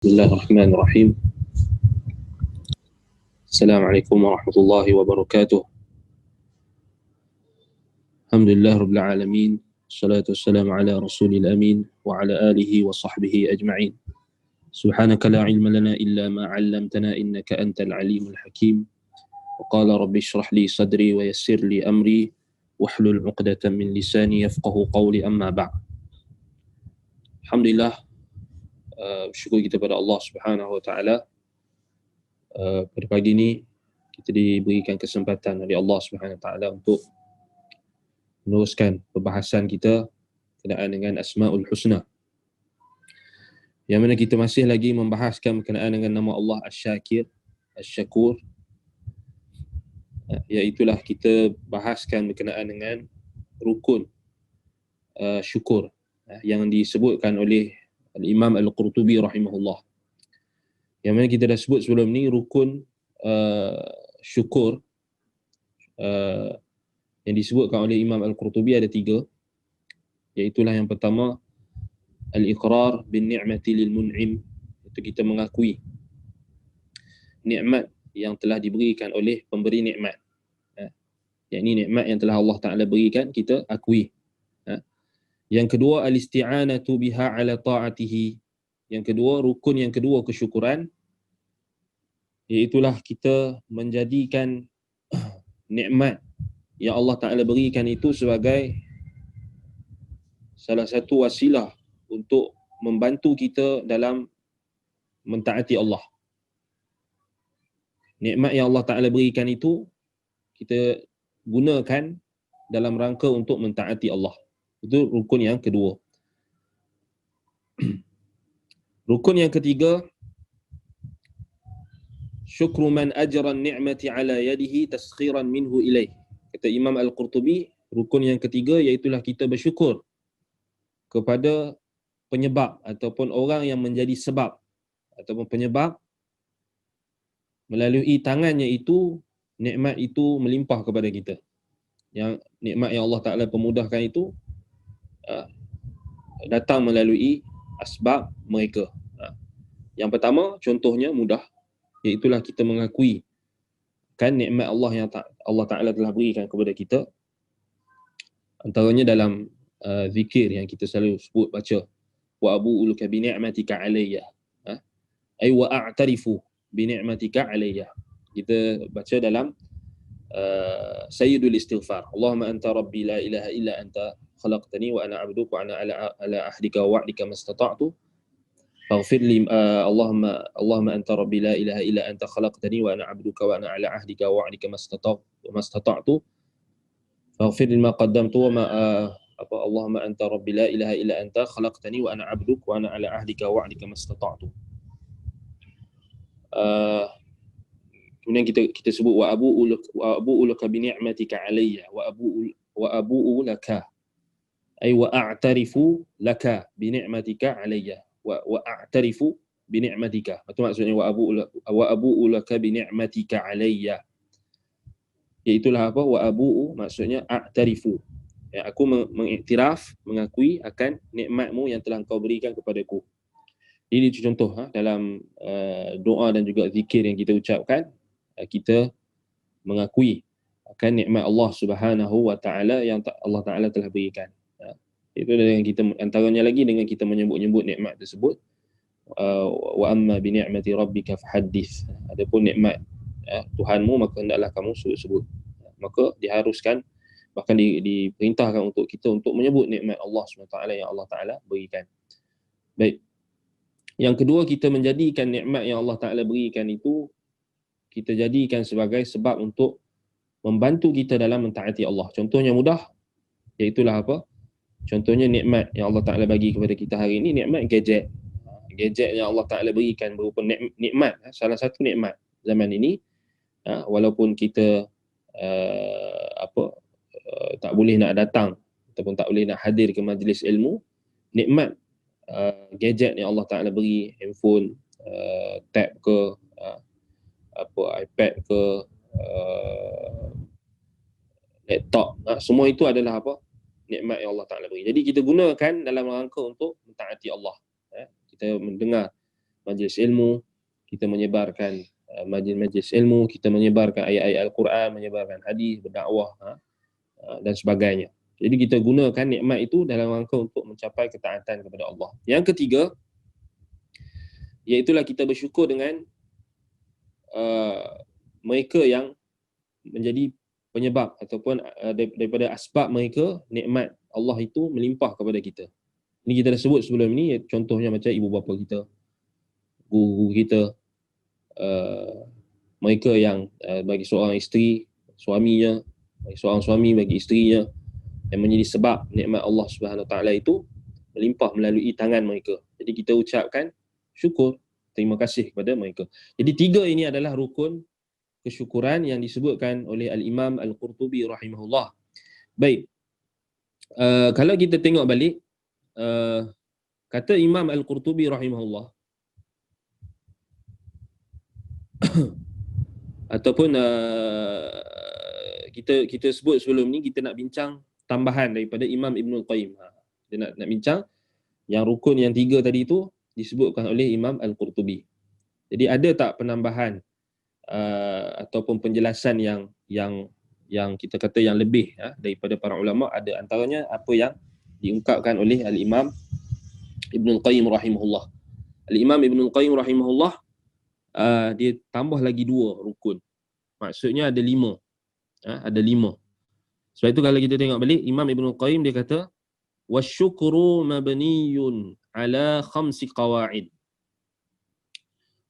Bismillahirrahmanirrahim. Assalamualaikum warahmatullahi wabarakatuh. Alhamdulillah rabbil alamin. Assalatu wassalamu ala rasulil amin wa ala alihi wa sahbihi ajma'in. Subhanaka la ilma lana illa ma 'allamtana innaka antal alimul hakim. Wa qala rabbi shrah li sadri wa yassir li amri wahlul 'uqdatam min lisani yafqahu qawli, amma ba'd. Alhamdulillah, bersyukur kita pada Allah Subhanahu wa taala. Pada pagi ini kita diberikan kesempatan oleh Allah Subhanahu wa taala untuk meneruskan perbahasan kita berkenaan dengan Asmaul Husna, yang mana kita masih lagi membahaskan berkenaan dengan nama Allah Asy-Syakir, Asy-Syakur. Iaitulah kita bahaskan berkenaan dengan rukun syukur yang disebutkan oleh Imam Al-Qurtubi rahimahullah. Yang mana kita dah sebut sebelum ni, rukun syukur yang disebutkan oleh Imam Al-Qurtubi ada 3, iaitulah yang pertama al-iqrar bin ni'mati lil mun'im, itu kita mengakui nikmat yang telah diberikan oleh pemberi nikmat. Yakni nikmat yang telah Allah Ta'ala berikan, kita akui. Yang kedua al-isti'anatu biha ala ta'atihi. Yang kedua, rukun yang kedua kesyukuran, iaitulah kita menjadikan nikmat yang Allah Ta'ala berikan itu sebagai salah satu wasilah untuk membantu kita dalam mentaati Allah. Nikmat yang Allah Ta'ala berikan itu kita gunakan dalam rangka untuk mentaati Allah. Itu rukun yang kedua. Rukun yang ketiga, syukru man ajra ni'mati ala yadihi taskhiran minhu ilaih. Kata Imam Al-Qurtubi, rukun yang ketiga iaitulah kita bersyukur kepada penyebab ataupun orang yang menjadi sebab ataupun penyebab melalui tangannya itu nikmat itu melimpah kepada kita. Yang nikmat yang Allah Ta'ala pemudahkan itu datang melalui asbab mereka. Yang pertama, contohnya mudah, iaitulah kita mengakui kan nikmat Allah yang Allah Ta'ala telah berikan kepada kita. Antaranya dalam zikir yang kita selalu sebut baca, wa abu'uluka bi ni'matika alayya, ay wa a'tarifu bi ni'matika alayya. Kita baca dalam sayyidul istighfar, Allahumma anta rabbi la ilaha illa anta khalaqtani wa ana 'abduka wa ana ala ahdika wa wa'dika mastata'tu faghfir li Allahumma anta rabbi la ilaha illa anta khalaqtani wa ana 'abduka wa ana ala ahdika wa wa'dika mastata'tu faghfir lima qaddamtu wa ma Allahumma anta rabbi la ilaha illa anta khalaqtani wa ana 'abduka wa ana ala ahdika wa wa'dika mastata'tu. Kemudian kita sebut wa abu'u laka bi ni'matika alayya wa abu'u laka ay wa a'tarifu laka bi ni'matika alayya wa a'tarifu bi ni'matika. Itu maksudnya wa abu'u laka bi ni'matika alayya. Iaitulah apa? Wa abu'u maksudnya a'tarifu. Ya, aku mengiktiraf, mengakui akan nikmatmu yang telah engkau berikan kepadaku. Ini contoh dalam doa dan juga zikir yang kita ucapkan, kita mengakui akan nikmat Allah Subhanahu wa taala yang Allah Taala telah berikan. Itu dengan kita, antaranya lagi dengan kita menyebut-nyebut nikmat tersebut, wa amma bi ni'mati rabbika fahaddits. Adapun nikmat Tuhanmu, maka hendaklah kamu sebut. Maka diharuskan, bahkan diperintahkan untuk kita untuk menyebut nikmat Allah SWT yang Allah Ta'ala berikan. Baik. Yang kedua, kita menjadikan nikmat yang Allah Ta'ala berikan itu, kita jadikan sebagai sebab untuk membantu kita dalam mentaati Allah. Contohnya mudah, iaitulah apa? Contohnya nikmat yang Allah Ta'ala bagi kepada kita hari ini, nikmat gadget. Gadget yang Allah Ta'ala berikan berupa nikmat, salah satu nikmat zaman ini, walaupun kita tak boleh nak datang ataupun tak boleh nak hadir ke majlis ilmu, nikmat gadget yang Allah Ta'ala beri, handphone, tab ke, iPad ke, laptop, semua itu adalah apa? Nikmat yang Allah Ta'ala beri. Jadi kita gunakan dalam rangka untuk mentaati Allah. Kita mendengar majlis ilmu, kita menyebarkan majlis-majlis ilmu, kita menyebarkan ayat-ayat Al-Quran, menyebarkan hadis, berdakwah dan sebagainya. Jadi kita gunakan nikmat itu dalam rangka untuk mencapai ketaatan kepada Allah. Yang ketiga, iaitulah kita bersyukur dengan mereka yang menjadi penyebab ataupun daripada asbab mereka nikmat Allah itu melimpah kepada kita. Ini kita dah sebut sebelum ini, contohnya macam ibu bapa kita, guru kita, mereka yang bagi seorang isteri, suaminya, bagi seorang suami bagi isterinya, yang menjadi sebab nikmat Allah Subhanahu Wa Taala itu melimpah melalui tangan mereka. Jadi kita ucapkan syukur, terima kasih kepada mereka. Jadi tiga ini adalah rukun kesyukuran yang disebutkan oleh Al-Imam Al-Qurtubi rahimahullah. Baik, kalau kita tengok balik, kata Imam Al-Qurtubi rahimahullah, ataupun kita sebut sebelum ni, kita nak bincang tambahan daripada Imam Ibnul Qayyim. Kita nak bincang yang rukun yang tiga tadi itu disebutkan oleh Imam Al-Qurtubi. Jadi ada tak penambahan ataupun penjelasan yang kita kata yang lebih daripada para ulama? Ada antaranya apa yang diungkapkan oleh Al-Imam Ibnul Qayyim rahimahullah. Al-Imam Ibnul Qayyim rahimahullah dia tambah lagi dua rukun. Maksudnya ada lima. Ada lima. Sebab itu kalau kita tengok balik, Imam Ibnul Qayyim dia kata, wasyukru mabniyun ala khamsi qawa'id.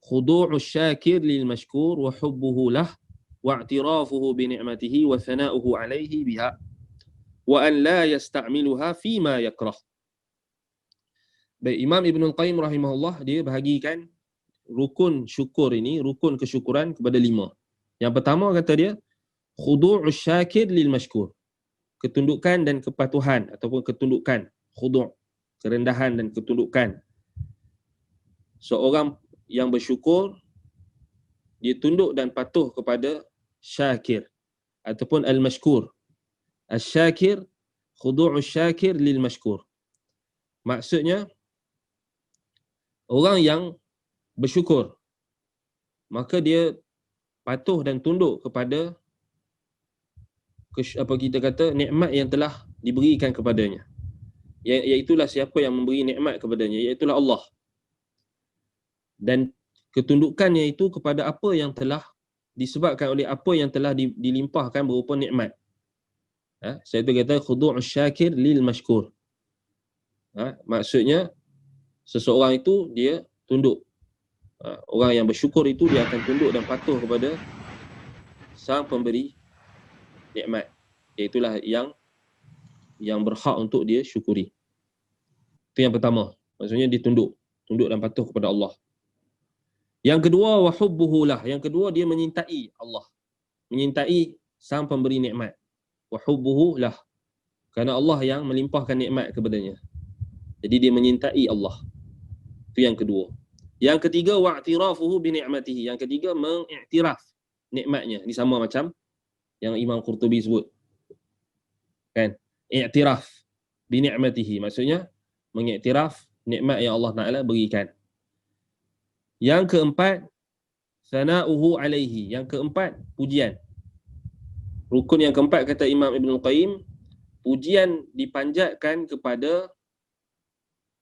Khudu'u syakir lil mashkur wa hubbuhu lah wa i'tirafuhu bi ni'matihi wa thana'uhu alaihi biha wa an la yasta'miluha fima yakrah. Baik, Imam Ibnul Qayyim rahimahullah dia bahagikan rukun syukur ini, rukun kesyukuran kepada lima. Yang pertama kata dia, khudu'u syakir lil mashkur. Ketundukan dan kepatuhan ataupun ketundukan, khudu', kerendahan dan ketundukan. Seorang yang bersyukur, dia tunduk dan patuh kepada syakir ataupun al-mashkur. Al-syakir, khudu'u syakir lil mashkur. Maksudnya, orang yang bersyukur, maka dia patuh dan tunduk kepada apa kita kata nikmat yang telah diberikan kepadanya. Iaitulah siapa yang memberi nikmat kepadanya, iaitulah Allah. Dan ketundukannya itu kepada apa yang telah disebabkan oleh apa yang telah dilimpahkan berupa nikmat. Saya tu kata khudu' syakir lil mashkur. Maksudnya seseorang itu dia tunduk. Orang yang bersyukur itu dia akan tunduk dan patuh kepada sang pemberi nikmat. Iaitulah yang berhak untuk dia syukuri. Itu yang pertama. Maksudnya dia tunduk dan patuh kepada Allah. Yang kedua, wa hubbuhu lah. Yang kedua, dia menyintai Allah. Menyintai sang pemberi nikmat. Wa hubbuhu lah. Kerana Allah yang melimpahkan nikmat kepadanya. Jadi dia menyintai Allah. Itu yang kedua. Yang ketiga, wa'tirafuhu bi ni'matihi. Yang ketiga, mengiktiraf nikmatnya. Ini sama macam yang Imam Qurtubi sebut. Kan? Iktiraf bi ni'matihi. Maksudnya, mengiktiraf nikmat yang Allah Ta'ala berikan. Yang keempat, sana'uhu alaihi. Yang keempat, pujian. Rukun yang keempat kata Imam Ibnul Qayyim, pujian dipanjatkan kepada,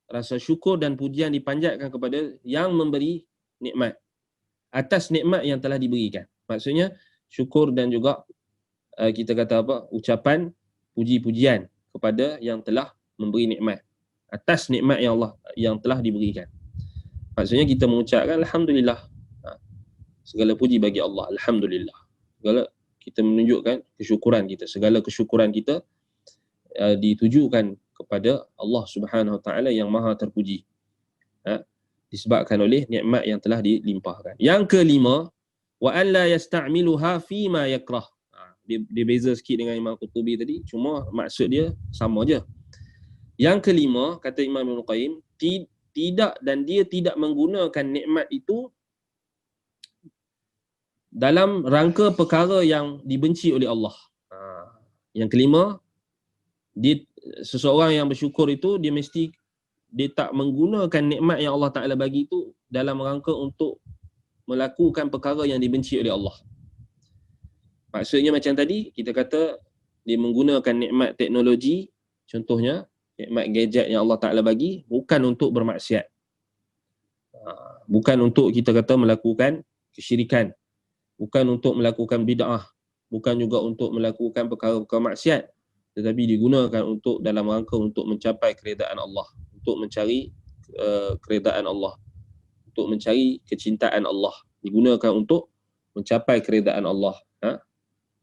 rasa syukur dan pujian dipanjatkan kepada yang memberi nikmat atas nikmat yang telah diberikan. Maksudnya syukur dan juga kita kata apa, ucapan puji-pujian kepada yang telah memberi nikmat atas nikmat yang Allah yang telah diberikan. Maksudnya kita mengucapkan alhamdulillah. Segala puji bagi Allah, alhamdulillah. Segala kita menunjukkan kesyukuran kita. Segala kesyukuran kita ditujukan kepada Allah Subhanahu Wa Taala yang Maha terpuji. Disebabkan oleh nikmat yang telah dilimpahkan. Yang kelima, wa an la yasta'miluha fi ma yakrah. Dia beza sikit dengan Imam Qurtubi tadi, cuma maksud dia sama je. Yang kelima, kata Imam Ibnul Qayyim, dia tidak menggunakan nikmat itu dalam rangka perkara yang dibenci oleh Allah. Yang kelima, seseorang yang bersyukur itu dia mesti dia tak menggunakan nikmat yang Allah Ta'ala bagi itu dalam rangka untuk melakukan perkara yang dibenci oleh Allah. Maksudnya macam tadi, kita kata dia menggunakan nikmat teknologi, contohnya nikmat gadget yang Allah Ta'ala bagi, bukan untuk bermaksiat. Bukan untuk kita kata melakukan kesyirikan, bukan untuk melakukan bid'ah, bukan juga untuk melakukan perkara-perkara maksiat, tetapi digunakan untuk dalam rangka untuk mencapai keredaan Allah, untuk mencari keredaan Allah, untuk mencari kecintaan Allah, digunakan untuk mencapai keredaan Allah.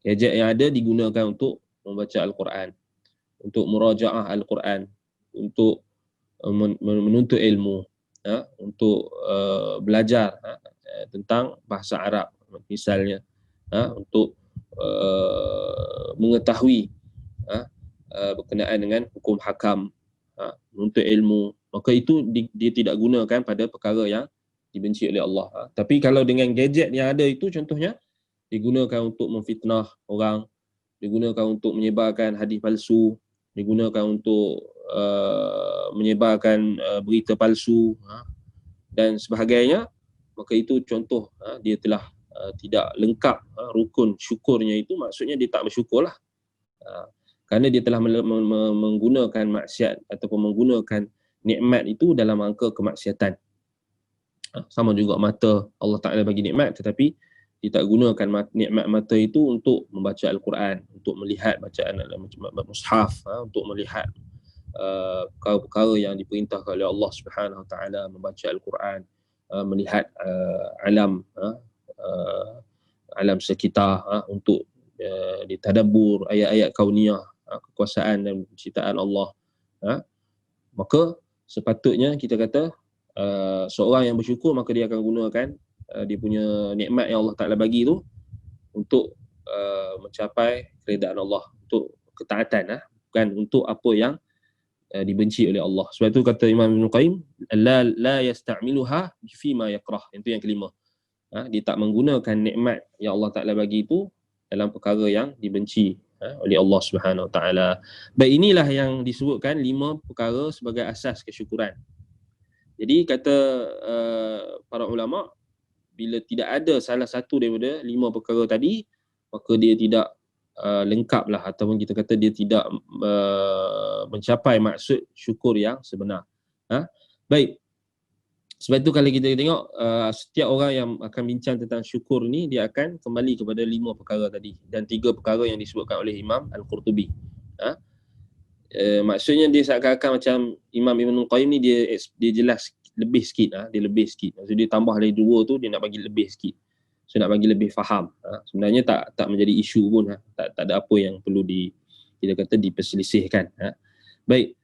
Gadget yang ada digunakan untuk membaca Al-Quran, untuk murajaah Al-Quran, untuk menuntut ilmu, untuk belajar tentang bahasa Arab misalnya, untuk mengetahui berkenaan dengan hukum hakam, menuntut ilmu, maka itu dia tidak gunakan pada perkara yang dibenci oleh Allah. Tapi kalau dengan gadget yang ada itu, contohnya digunakan untuk memfitnah orang, digunakan untuk menyebarkan hadis palsu, digunakan untuk menyebarkan berita palsu dan sebagainya, maka itu contoh dia telah tidak lengkap rukun syukurnya. Itu maksudnya dia tak bersyukurlah, kerana dia telah menggunakan maksiat ataupun menggunakan nikmat itu dalam rangka kemaksiatan. Sama juga mata, Allah Ta'ala bagi nikmat tetapi dia tak gunakan nikmat mata itu untuk membaca Al-Quran, untuk melihat bacaan mushaf, untuk melihat perkara-perkara yang diperintahkan oleh Allah Subhanahu Wa Ta'ala, membaca Al-Quran, melihat alam sekitar, untuk ditadabbur ayat-ayat kauniyah, kekuasaan dan penciptaan Allah. Maka sepatutnya kita kata seorang yang bersyukur, maka dia akan gunakan dia punya nikmat yang Allah Ta'ala bagi tu untuk mencapai keredaan Allah, untuk ketaatan, bukan untuk apa yang dibenci oleh Allah. Sebab itu kata Imam Ibn Qayyim, la yasta'miluha fi ma yakrah. Itu yang kelima. Dia tak menggunakan nikmat yang Allah Ta'ala bagi itu dalam perkara yang dibenci oleh Allah Subhanahu Wa Ta'ala. Baik, inilah yang disebutkan 5 perkara sebagai asas kesyukuran. Jadi kata para ulama, bila tidak ada salah satu daripada 5 perkara tadi, maka dia tidak lengkap lah, ataupun kita kata dia tidak mencapai maksud syukur yang sebenar. Baik, sebab itu kalau kita tengok setiap orang yang akan bincang tentang syukur ni, dia akan kembali kepada 5 perkara tadi dan 3 perkara yang disebutkan oleh Imam Al-Qurtubi. Maksudnya dia seakan-akan macam Imam Ibn Qayyim ni dia jelas lebih sikit, dia lebih sikit. Maksudnya dia tambah lagi 2 tu, dia nak bagi lebih sikit. So nak bagi lebih faham. Sebenarnya tak menjadi isu pun, tak ada apa yang perlu kita kata diperselisihkan. Baik.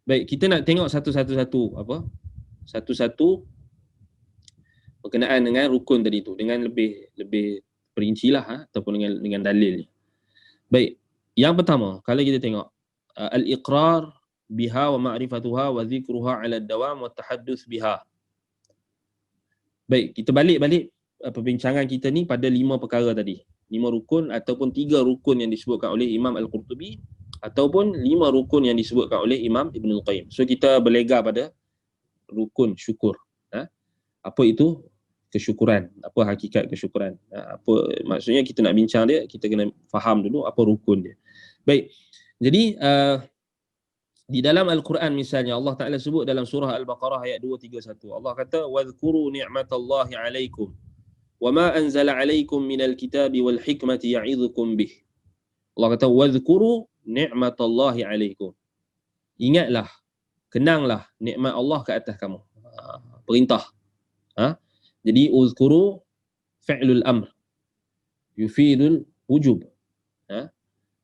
Baik, kita nak tengok satu-satu berkenaan dengan rukun tadi tu dengan lebih perincilah, ataupun dengan dalil. Baik, yang pertama, kalau kita tengok al-iqrar biha wa ma'rifatuha wa dhikruha 'ala ad-dawam wa tahadduts biha. Baik, kita balik perbincangan kita ni pada 5 perkara tadi. 5 rukun ataupun 3 rukun yang disebutkan oleh Imam Al-Qurtubi, ataupun 5 rukun yang disebutkan oleh Imam Ibn Qayyim. So kita berlega pada rukun syukur. Apa itu kesyukuran? Apa hakikat kesyukuran? Apa maksudnya kita nak bincang dia, kita kena faham dulu apa rukun dia. Baik. Jadi di dalam Al-Quran misalnya Allah Ta'ala sebut dalam surah Al-Baqarah ayat 231. Allah kata, وَاذْكُرُوا نِعْمَةَ اللَّهِ عَلَيْكُمْ وَمَا أَنْزَلَ عَلَيْكُمْ مِنَ الْكِتَابِ وَالْحِكْمَةِ يَعِظُكُمْ بِهِ. Allah kata, وَاذْكُرُوا نِعْمَةَ اللَّهِ عَلَيْكُمْ. Ingatlah, kenanglah nikmat Allah ke atas kamu. Perintah. Jadi uzkuru fi'lul amr yufidul wujub.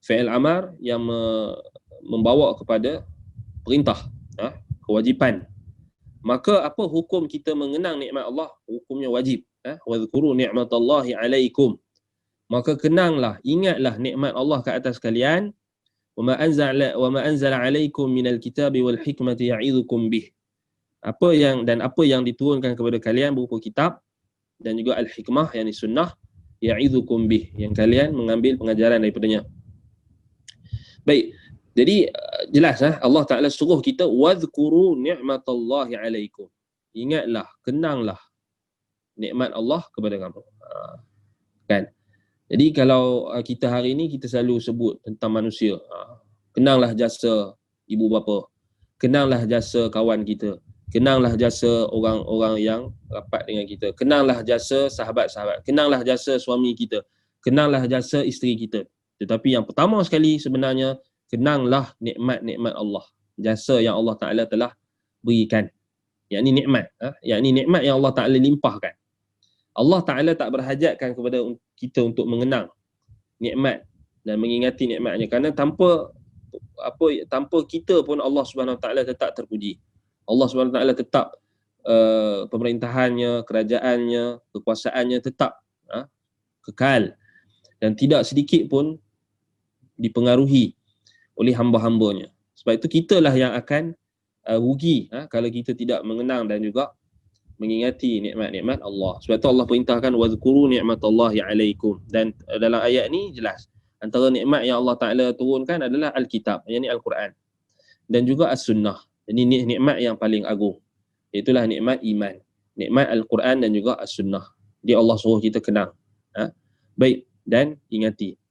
Fi'il amar yang membawa kepada perintah, kewajipan. Maka apa hukum kita mengenang nikmat Allah? Hukumnya wajib. Wadhkuru ni'matallahi 'alaikum. Maka kenanglah, ingatlah nikmat Allah ke atas kalian. Wa ma anzala 'alaikum minal kitabi wal hikmati ya'idhukum bih. Apa yang diturunkan kepada kalian berupa kitab dan juga al-hikmah, yakni sunnah, ya'idhukum bih, yang kalian mengambil pengajaran daripadanya. Baik, Jadi jelas Allah Ta'ala suruh kita wadhkuru ni'matallahi alaikum. Ingatlah, kenanglah nikmat Allah kepada kamu. Kan? Jadi kalau kita hari ini kita selalu sebut tentang manusia. Kenanglah jasa ibu bapa. Kenanglah jasa kawan kita. Kenanglah jasa orang-orang yang rapat dengan kita. Kenanglah jasa sahabat-sahabat. Kenanglah jasa suami kita. Kenanglah jasa isteri kita. Tetapi yang pertama sekali sebenarnya, kenanglah nikmat-nikmat Allah. Jasa yang Allah Ta'ala telah berikan. Yang ini nikmat. Yang ini nikmat yang Allah Ta'ala limpahkan. Allah Ta'ala tak berhajatkan kepada kita untuk mengenang nikmat dan mengingati nikmatnya, kerana tanpa kita pun Allah Subhanahu Wa Ta'ala tetap terpuji. Allah Subhanahu Wa Ta'ala tetap pemerintahannya, kerajaannya, kekuasaannya tetap kekal dan tidak sedikit pun dipengaruhi oleh hamba-hambanya. Sebab itu kitalah yang akan rugi kalau kita tidak mengenang dan juga mengingati nikmat-nikmat Allah. Sebab itu Allah perintahkan wadhkuru ni'matallahi alaikum. Dan dalam ayat ni jelas, antara nikmat yang Allah Ta'ala turunkan adalah Alkitab, yakni Al-Quran, dan juga As-Sunnah. Ini nikmat yang paling agung. Itulah nikmat iman, nikmat Al-Quran dan juga As-Sunnah. Dia Allah suruh kita kenang. Baik, dan ingati.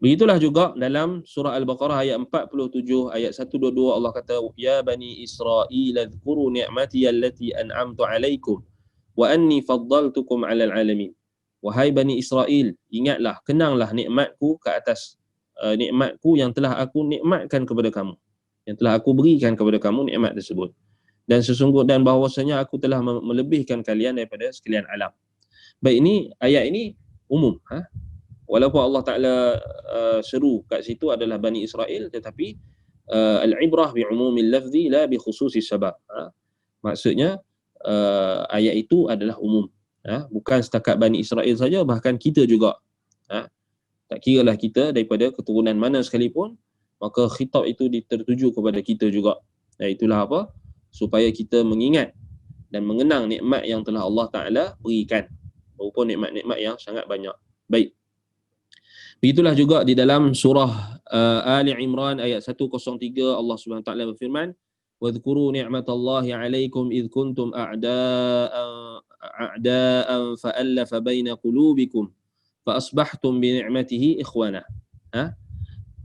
Begitulah juga dalam surah Al-Baqarah ayat 47, ayat 122 Allah kata, Ya Bani Israel adhkuru ni'mati allati an'amtu alaikum wa anni faddaltukum 'alal 'alamin. Wahai Bani Israel, ingatlah, kenanglah nikmatku ke atas nikmatku yang telah aku nikmatkan kepada kamu, yang telah aku berikan kepada kamu nikmat tersebut. Dan sesungguhnya bahawasanya aku telah melebihkan kalian daripada sekalian alam. Baik, ini ayat ini umum. Walaupun Allah Ta'ala seru kat situ adalah Bani Israel, tetapi al-ibrah bi'umumil lafzi la bi khususis sabab. Maksudnya ayat itu adalah umum. Bukan setakat Bani Israel saja, bahkan kita juga. Tak kiralah kita daripada keturunan mana sekalipun, maka khitab itu tertuju kepada kita juga. Itulah apa? Supaya kita mengingat dan mengenang nikmat yang telah Allah Ta'ala berikan. Berupa nikmat-nikmat yang sangat banyak. Baik. Begitulah juga di dalam surah Ali Imran ayat 103 Allah Subhanahu Wa Taala berfirman, "Wadhkuru ni'matallahi 'alaikum idh kuntum a'da'an fa'alafa baina qulubikum fa asbahtum bi ni'matihi ikhwana."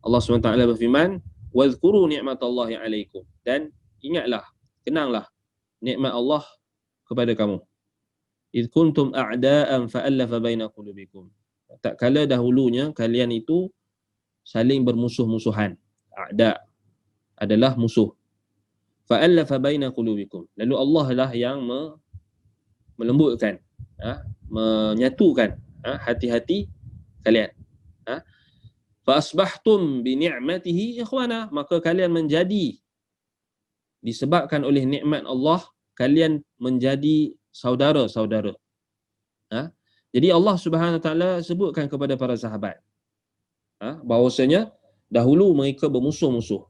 Allah Subhanahu Wa Taala berfirman, "Wadhkuru ni'matallahi 'alaikum." Dan ingatlah, kenanglah nikmat Allah kepada kamu. Idh kuntum a'da'an fa'alafa baina qulubikum. Tak kala dahulunya kalian itu saling bermusuh-musuhan. A'da adalah musuh. Fa'alafa baina qulubikum. Lalu Allah lah yang melembutkan, menyatukan hati-hati kalian. Fa asbahtum bi ni'matihi ikhwana, maka kalian menjadi, disebabkan oleh nikmat Allah, kalian menjadi saudara-saudara. Jadi Allah Subhanahu Wa Taala sebutkan kepada para sahabat bahawasanya dahulu mereka bermusuh-musuh.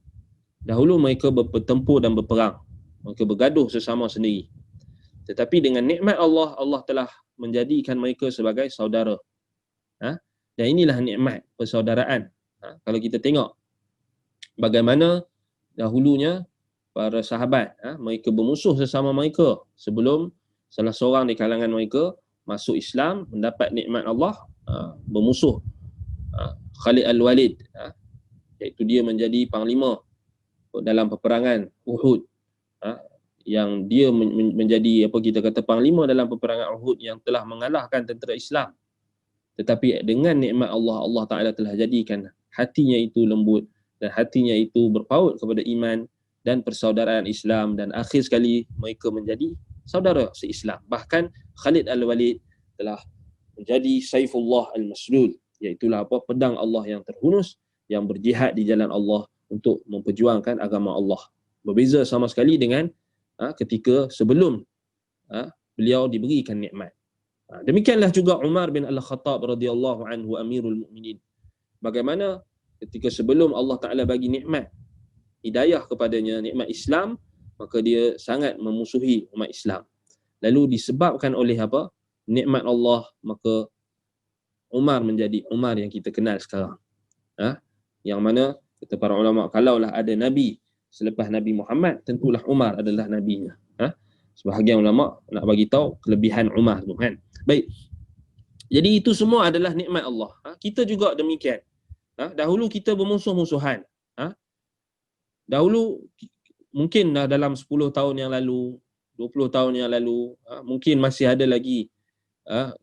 Dahulu mereka bertempur dan berperang. Mereka bergaduh sesama sendiri. Tetapi dengan nikmat Allah, Allah telah menjadikan mereka sebagai saudara. Dan inilah nikmat persaudaraan. Kalau kita tengok bagaimana dahulunya para sahabat, mereka bermusuh sesama mereka sebelum salah seorang di kalangan mereka masuk Islam, mendapat nikmat Allah, bermusuh Khalid Al-Walid, iaitu dia menjadi panglima dalam peperangan Uhud, yang dia menjadi apa kita kata panglima dalam peperangan Uhud yang telah mengalahkan tentera Islam. Tetapi dengan nikmat Allah, Allah Ta'ala telah jadikan hatinya itu lembut dan hatinya itu berpaut kepada iman dan persaudaraan Islam, dan akhir sekali mereka menjadi saudara se-Islam. Bahkan Khalid Al-Walid telah menjadi Saifullah Al-Maslul, iaitulah apa, pedang Allah yang terhunus, yang berjihad di jalan Allah untuk memperjuangkan agama Allah. Berbeza sama sekali dengan ketika sebelum beliau diberikan nikmat. Demikianlah juga Umar bin Al-Khattab radhiyallahu anhu, Amirul Mukminin. Bagaimana ketika sebelum Allah Ta'ala bagi nikmat hidayah kepadanya, nikmat Islam, maka dia sangat memusuhi umat Islam. Lalu disebabkan oleh apa? Nikmat Allah, maka Umar menjadi Umar yang kita kenal sekarang. Yang mana Kata para ulama, kalaulah ada nabi selepas Nabi Muhammad, tentulah Umar adalah nabinya. Sebahagian ulama nak bagi tahu kelebihan Umar tu kan. Baik. Jadi itu semua adalah nikmat Allah. Kita juga demikian. Dahulu kita bermusuh-musuhan. Dahulu mungkin dalam 10 tahun yang lalu, 20 tahun yang lalu, mungkin masih ada lagi,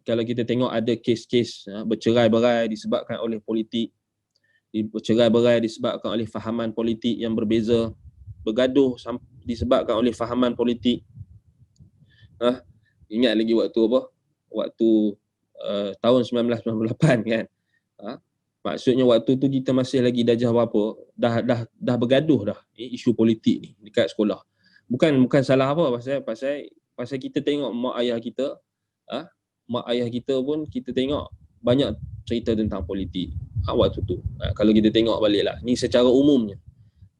kalau kita tengok ada kes-kes bercerai-berai disebabkan oleh politik, bercerai-berai disebabkan oleh fahaman politik yang berbeza, bergaduh disebabkan oleh fahaman politik. Ingat lagi waktu apa? Waktu tahun 1998 kan. Maksudnya waktu tu kita masih lagi darjah berapa, dah bergaduh dah isu politik ni dekat sekolah. Bukan salah apa, pasal kita tengok mak ayah kita, mak ayah kita pun kita tengok banyak cerita tentang politik waktu tu. Kalau kita tengok baliklah, ni secara umumnya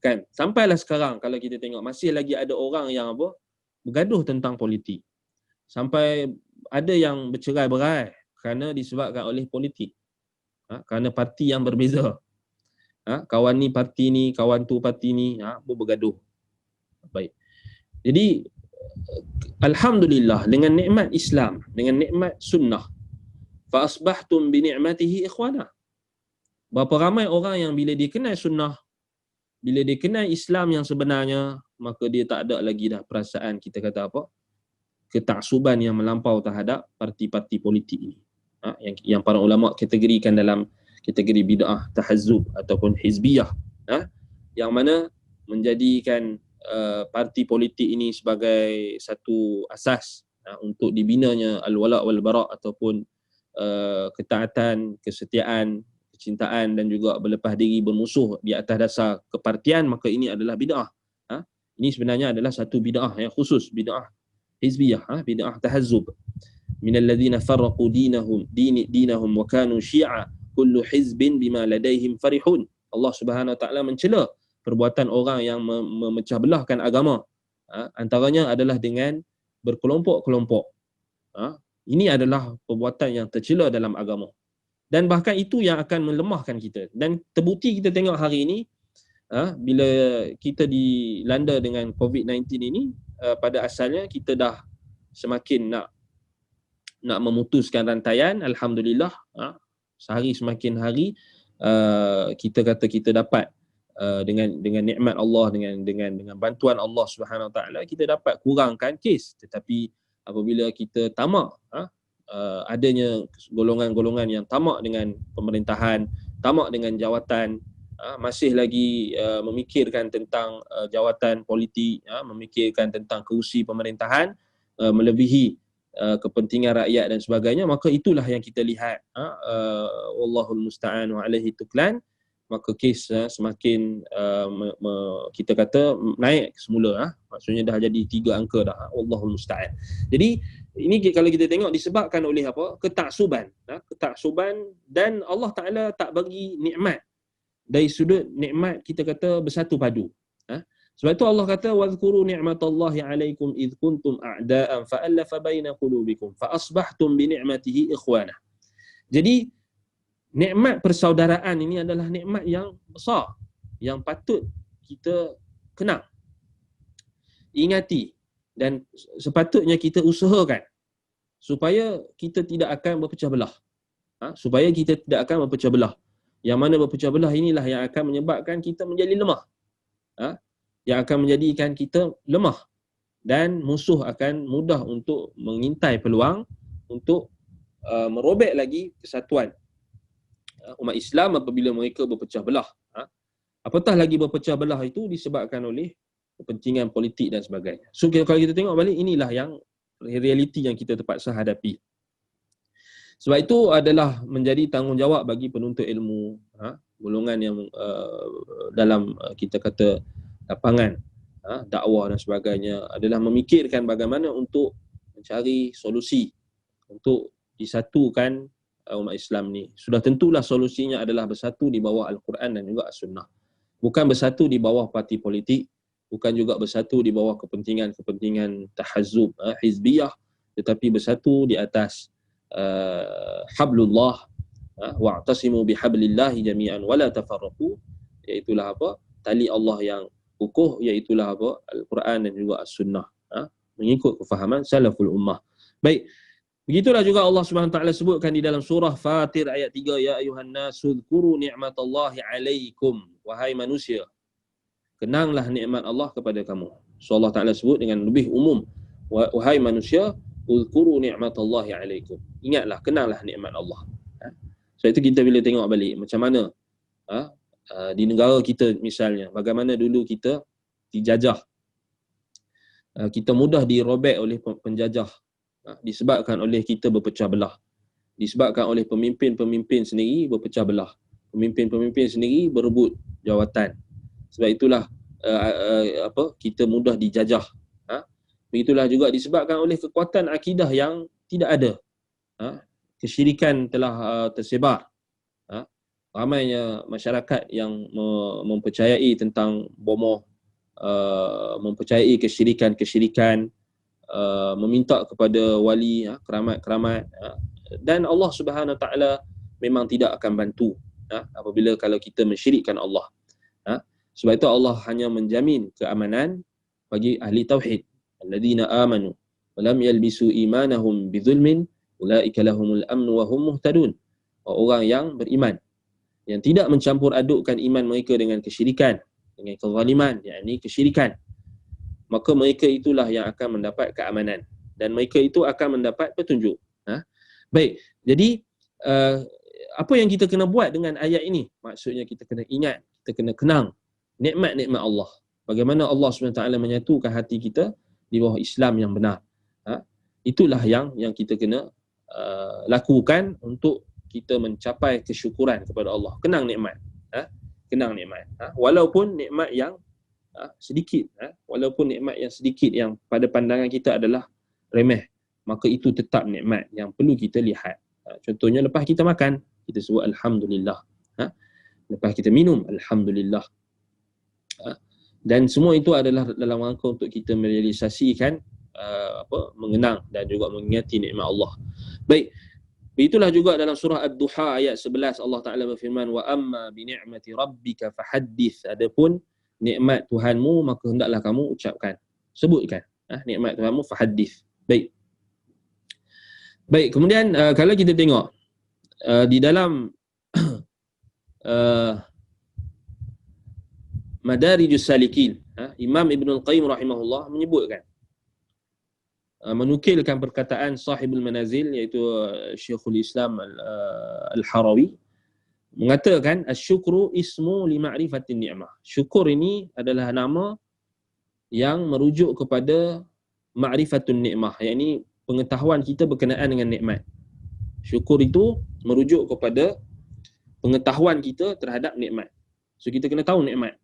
kan. Sampailah sekarang kalau kita tengok masih lagi ada orang yang apa, bergaduh tentang politik. Sampai ada yang bercerai-berai kerana disebabkan oleh politik. Kerana parti yang berbeza. Kawan ni parti ni, kawan tu parti ni, bergaduh. Baik. Jadi alhamdulillah dengan nikmat Islam, dengan nikmat sunnah, fa asbahtum bi ni'matihi ikhwana. Berapa ramai orang yang bila dia kenal sunnah, bila dia kenal Islam yang sebenarnya, maka dia tak ada lagi dah perasaan, kita kata apa, ketaksuban yang melampau terhadap parti-parti politik ini. Yang para ulama kategorikan dalam kategori bid'ah tahazzub ataupun hizbiyah, yang mana menjadikan parti politik ini sebagai satu asas untuk dibinanya al-wala' wal bara' ataupun ketaatan, kesetiaan, kecintaan dan juga berlepas diri bermusuh di atas dasar kepartian, maka ini adalah bid'ah. Ini sebenarnya adalah satu bid'ah yang khusus, bid'ah hizbiyah, bid'ah tahazzub. Minal ladzina farraqu dinahum wa kanu syi'a kullu hizbin bima ladaihim farihun. Allah Subhanahu wa taala mencela perbuatan orang yang memecah belahkan agama. Antaranya adalah dengan berkelompok-kelompok. Ini adalah perbuatan yang tercela dalam agama. Dan bahkan itu yang akan melemahkan kita. Dan terbukti kita tengok hari ini, bila kita dilanda dengan COVID-19 ini, pada asalnya kita dah semakin nak memutuskan rantaian. Alhamdulillah, sehari semakin hari kita kata kita dapat dengan nikmat Allah, dengan bantuan Allah Subhanahu Wa Taala, kita dapat kurangkan kes. Tetapi apabila kita tamak, adanya golongan-golongan yang tamak dengan pemerintahan, tamak dengan jawatan, masih lagi memikirkan tentang jawatan politik, memikirkan tentang kerusi pemerintahan, melebihi kepentingan rakyat dan sebagainya, maka itulah yang kita lihat, wallahul musta'an wa alaihi tuklan, maka kes semakin kita kata naik semula, maksudnya dah jadi 3 angka dah, wallahul musta'an. Jadi ini kalau kita tengok disebabkan oleh apa? Ketaksuban, dan Allah Taala tak bagi nikmat dari sudut nikmat kita kata bersatu padu. Sebab itu Allah kata wadhkuru ni'matallahi 'alaikum id kuntum a'da'an fa'alafa baina qulubikum fa asbahtum bi ni'matihi ikhwana. Jadi nikmat persaudaraan ini adalah nikmat yang besar yang patut kita kenang, ingati, dan sepatutnya kita usahakan supaya kita tidak akan berpecah belah. Supaya kita tidak akan berpecah belah. Yang mana berpecah belah inilah yang akan menyebabkan kita menjadi lemah. Yang akan menjadikan kita lemah, dan musuh akan mudah untuk mengintai peluang untuk merobek lagi kesatuan umat Islam apabila mereka berpecah belah. Apatah lagi berpecah belah itu disebabkan oleh kepentingan politik dan sebagainya. So kalau kita tengok balik, inilah yang realiti yang kita terpaksa hadapi. Sebab itu adalah menjadi tanggungjawab bagi penuntut ilmu, golongan yang dalam kita kata lapangan dakwah dan sebagainya, adalah memikirkan bagaimana untuk mencari solusi untuk disatukan umat Islam ni. Sudah tentulah solusinya adalah bersatu di bawah Al-Quran dan juga As-Sunnah. Bukan bersatu di bawah parti politik, bukan juga bersatu di bawah kepentingan tahazzub, hizbiyah, tetapi bersatu di atas hablullah, wa'tasimu bihablillahi jami'an wala tafarraqu. iaitulah apa? Tali Allah yang kukuh, iaitulah apa? Al-Quran dan juga As-Sunnah. Mengikut kefahaman salaful ummah. Baik, begitulah juga Allah Subhanahu wa taala sebutkan di dalam surah Fatir ayat 3, ya ayuhan nasu dzkuru ni'matallahi 'alaikum, wahai manusia, kenanglah nikmat Allah kepada kamu. So Allah Taala sebut dengan lebih umum, wahai manusia, uzkuru ni'matallahi 'alaikum. Ingatlah, kenanglah nikmat Allah. So itu kita bila tengok balik macam mana di negara kita misalnya, bagaimana dulu kita dijajah. Kita mudah dirobek oleh penjajah disebabkan oleh kita berpecah belah. Disebabkan oleh pemimpin-pemimpin sendiri berpecah belah. Pemimpin-pemimpin sendiri berebut jawatan. Sebab itulah kita mudah dijajah. Begitulah juga disebabkan oleh kekuatan akidah yang tidak ada. Kesyirikan telah tersebar. Ramainya masyarakat yang mempercayai tentang bomoh, mempercayai kesyirikan-kesyirikan, meminta kepada wali, keramat-keramat, dan Allah Subhanahu Wa Taala memang tidak akan bantu apabila kalau kita mensyirikkan Allah. Sebab itu Allah hanya menjamin keamanan bagi ahli tauhid. Alladzina amanu wa lam yalbisu imanahum bidzulmin ulaika lahumul amnu wa hum muhtadun. Orang yang beriman yang tidak mencampur adukkan iman mereka dengan kesyirikan, dengan kezaliman, yakni kesyirikan, maka mereka itulah yang akan mendapat keamanan dan mereka itu akan mendapat petunjuk. Baik, jadi apa yang kita kena buat dengan ayat ini? Maksudnya kita kena ingat, kita kena kenang nikmat-nikmat Allah. Bagaimana Allah SWT menyatukan hati kita di bawah Islam yang benar. Itulah yang kita kena lakukan untuk kita mencapai kesyukuran kepada Allah. Kenang nikmat. Kenang nikmat. Walaupun nikmat yang sedikit, walaupun nikmat yang sedikit yang pada pandangan kita adalah remeh, maka itu tetap nikmat yang perlu kita lihat. Contohnya lepas kita makan, kita sebut alhamdulillah. Lepas kita minum, alhamdulillah. Dan semua itu adalah dalam rangka untuk kita merealisasikan mengenang dan juga mengingati nikmat Allah. Baik, itulah juga dalam surah Ad-Duha ayat 11 Allah Taala berfirman, wa amma bi ni'mati rabbika fahaddits. Adapun nikmat Tuhanmu maka hendaklah kamu ucapkan, sebutkan nikmat Tuhanmu, fahaddits. Baik, kemudian kalau kita tengok di dalam Madarijus Salikin, Imam Ibn Al-Qayyim rahimahullah menyebutkan, menukilkan perkataan sahibul manazil iaitu Syekhul Islam Al-Harawi, mengatakan asyukru ismu li ma'rifatin ni'mah. Syukur ini adalah nama yang merujuk kepada ma'rifatun ni'mah, yakni pengetahuan kita berkenaan dengan nikmat. Syukur itu merujuk kepada pengetahuan kita terhadap nikmat. So kita kena tahu nikmat.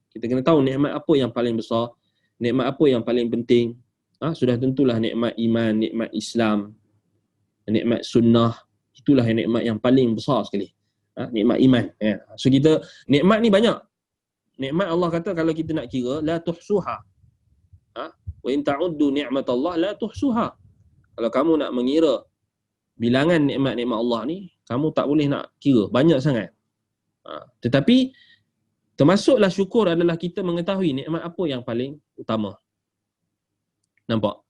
Kita kena tahu nikmat apa yang paling besar, nikmat apa yang paling penting. Sudah tentulah nikmat iman, nikmat Islam, nikmat sunnah. Itulah nikmat yang paling besar sekali. Nikmat iman. So kita, nikmat ni banyak. Nikmat Allah kata kalau kita nak kira, la tuhsuha. Wa in ta'uddu ni'matallah la tuhsuha. Kalau kamu nak mengira bilangan nikmat-nikmat Allah ni, kamu tak boleh nak kira, banyak sangat. Tetapi termasuklah syukur adalah kita mengetahui nikmat apa yang paling utama. Nampak?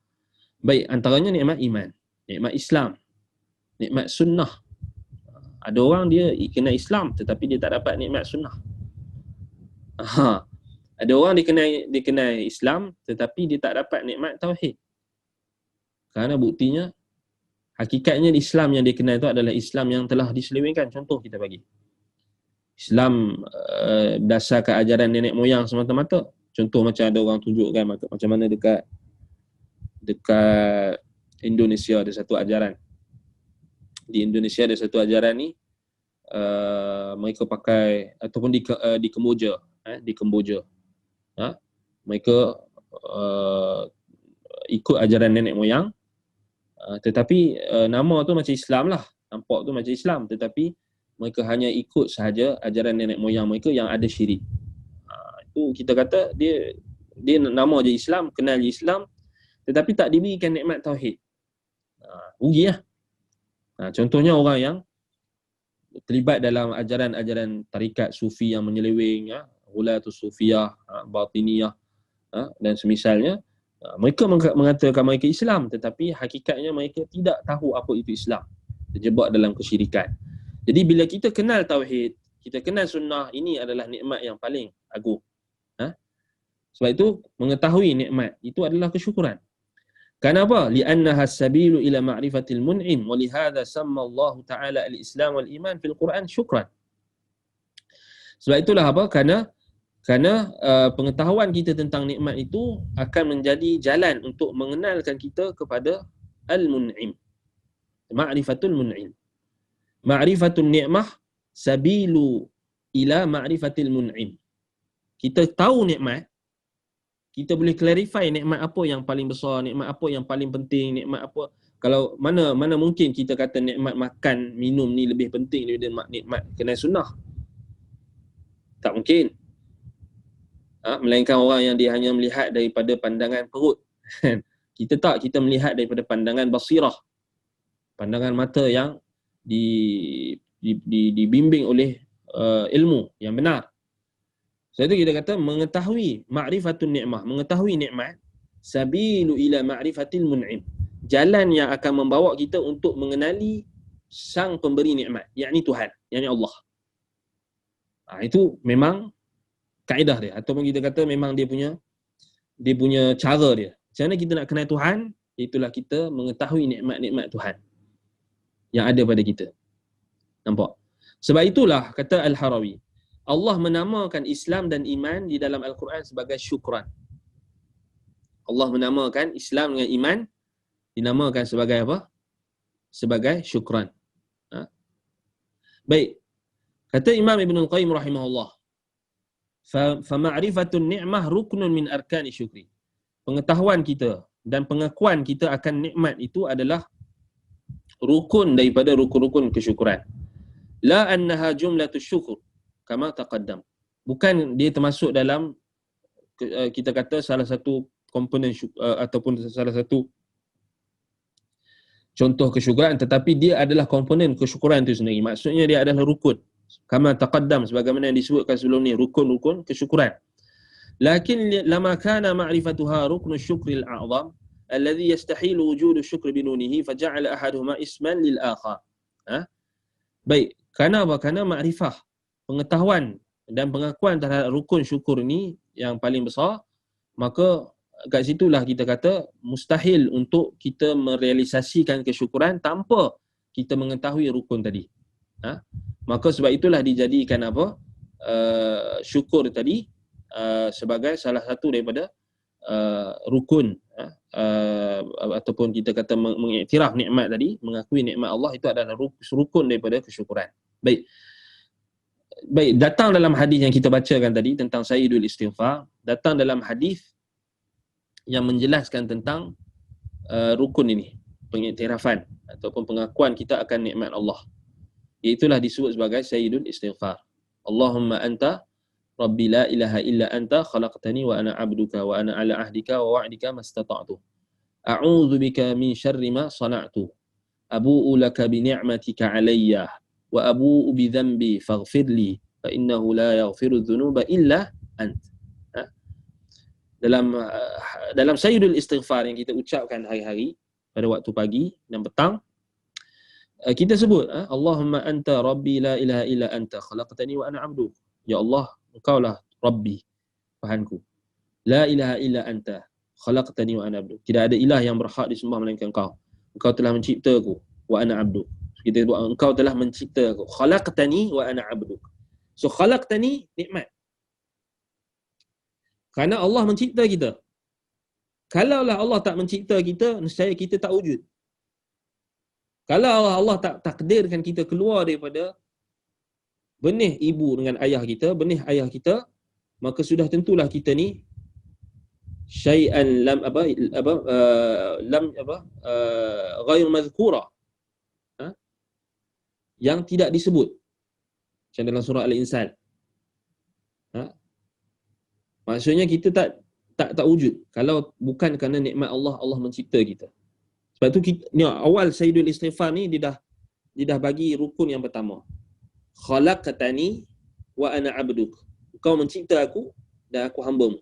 Baik, antaranya nikmat iman, nikmat Islam, nikmat sunnah. Ada orang dia kena Islam tetapi dia tak dapat nikmat sunnah. Ada orang dia kena Islam tetapi dia tak dapat nikmat tauhid. Kerana buktinya, hakikatnya Islam yang dia kenal itu adalah Islam yang telah diselewengkan. Contoh kita bagi. Islam berdasarkan ajaran nenek moyang semata-mata. Contoh macam ada orang tunjukkan macam mana dekat Indonesia ada satu ajaran. Di Indonesia ada satu ajaran ni, mereka pakai, ataupun di Kemboja, di Kemboja. Mereka ikut ajaran nenek moyang, tetapi nama tu macam Islam lah, nampak tu macam Islam, tetapi mereka hanya ikut sahaja ajaran nenek moyang mereka yang ada syirik. Itu kita kata dia nama je Islam, kenal je Islam, tetapi tak diberikan nikmat tauhid. Rugi lah. Contohnya orang yang terlibat dalam ajaran-ajaran tarikat sufi yang menyeleweng, ghulatus sufiyah, batiniyah, dan semisalnya, mereka mengatakan mereka Islam, tetapi hakikatnya mereka tidak tahu apa itu Islam, terjebak dalam kesyirikan. Jadi bila kita kenal tauhid, kita kenal sunnah, ini adalah nikmat yang paling agung. Sebab itu mengetahui nikmat itu adalah kesyukuran. Kenapa? Li'annaha as-sabilu ila ma'rifatil mun'im wa lihadza samma Allah Ta'ala al-Islam wal iman fil Quran syukran. Sebab itulah apa? Kerana pengetahuan kita tentang nikmat itu akan menjadi jalan untuk mengenalkan kita kepada al-mun'im. Ma'rifatul mun'im. Ma'rifatul ni'mah sabilu ila ma'rifatil mun'im. Kita tahu nikmat, kita boleh clarify nikmat apa yang paling besar, nikmat apa yang paling penting, nikmat apa. Kalau mana mungkin kita kata nikmat makan, minum ni lebih penting daripada nikmat kenal sunnah. Tak mungkin. Melainkan orang yang dia hanya melihat daripada pandangan perut. Kita melihat daripada pandangan basirah. Pandangan mata yang dibimbing oleh ilmu yang benar. Sebab itu kita kata mengetahui ma'rifatun ni'mah, mengetahui nikmat, sabilu ila ma'rifatil mun'im. Jalan yang akan membawa kita untuk mengenali sang pemberi nikmat, yakni Tuhan, yakni Allah. Itu memang kaedah dia, ataupun kita kata memang dia punya cara dia. Macam mana kita nak kenal Tuhan? Itulah kita mengetahui nikmat-nikmat Tuhan yang ada pada kita. Nampak? Sebab itulah kata Al-Harawi, Allah menamakan Islam dan iman di dalam Al-Quran sebagai syukran. Allah menamakan Islam dengan iman dinamakan sebagai apa? Sebagai syukran. Baik. Kata Imam Ibn Al-Qayyim rahimahullah, فَمَعْرِفَةُ النِّعْمَةِ رُكْنٌ مِنْ أَرْكَانِ الشُّكْرِ. Pengetahuan kita dan pengakuan kita akan nikmat itu adalah rukun daripada rukun-rukun kesyukuran. La annaha jumlatus syukur kama taqaddam. Bukan dia termasuk dalam kita kata salah satu komponen ataupun salah satu contoh kesyukuran, tetapi dia adalah komponen kesyukuran itu sendiri. Maksudnya dia adalah rukun. Kama taqaddam, sebagaimana yang disebutkan sebelum ni, rukun-rukun kesyukuran. Lakin lama kana ma'rifatuha ruknu syukril a'zam alladhi yastahilu wujudu syukri binunihi faja'ala ahaduhuma isman lil akhar. Baik, kerana apa? Kerana makrifah, pengetahuan dan pengakuan terhadap rukun syukur ni yang paling besar, maka kat situlah kita kata mustahil untuk kita merealisasikan kesyukuran tanpa kita mengetahui rukun tadi. Maka sebab itulah dijadikan apa? Syukur tadi sebagai salah satu daripada rukun, ataupun kita kata mengiktiraf nikmat tadi, mengakui nikmat Allah itu adalah rukun daripada kesyukuran. Baik, datang dalam hadis yang kita bacakan tadi tentang Sayyidul Istighfar, datang dalam hadis yang menjelaskan tentang rukun ini, pengiktirafan ataupun pengakuan kita akan nikmat Allah. Itulah disebut sebagai Sayyidul Istighfar. Allahumma anta Rabbi la ilaha illa anta khalaqtani wa ana abduka wa ana ala ahdika wa wa'dika mastata'tu. A'udzu bika min syarri ma sana'tu. Abu'u laka bi ni'matika 'alayya wa abu'u bi dhanbi faghfir li fa innahu la yaghfiru dzunuba illa ant. Dalam Sayyidul Istighfar yang kita ucapkan hari-hari pada waktu pagi dan petang, kita sebut Allahumma anta Rabbi la ilaha illa anta khalaqtani wa ana 'abduk. Ya Allah, Engkaulah Rabbi, Tuhanku. La ilaha illa anta khalaqtani wa ana 'abduk. Tidak ada ilah yang berhak disembah melainkan Engkau. Engkau telah menciptaku, wa ana 'abduk. Kita sebut Engkau telah menciptaku. Khalaqtani wa ana 'abduk. So khalaqtani nikmat. Kerana Allah mencipta kita. Kalaulah Allah tak mencipta kita, nescaya kita tak wujud. Kalau Allah tak takdirkan kita keluar daripada benih ibu dengan ayah kita, benih ayah kita, maka sudah tentulah kita ni syai'an ghair mazkura, yang tidak disebut, macam dalam surah Al-Insan. Maksudnya kita tak wujud kalau bukan kerana nikmat Allah mencipta kita. Sebab tu kita, ni awal Sayyidul Istighfar ni dia dah bagi rukun yang pertama. khalaqtani wa ana 'abduk. Kau mencipta aku dan aku hamba-Mu.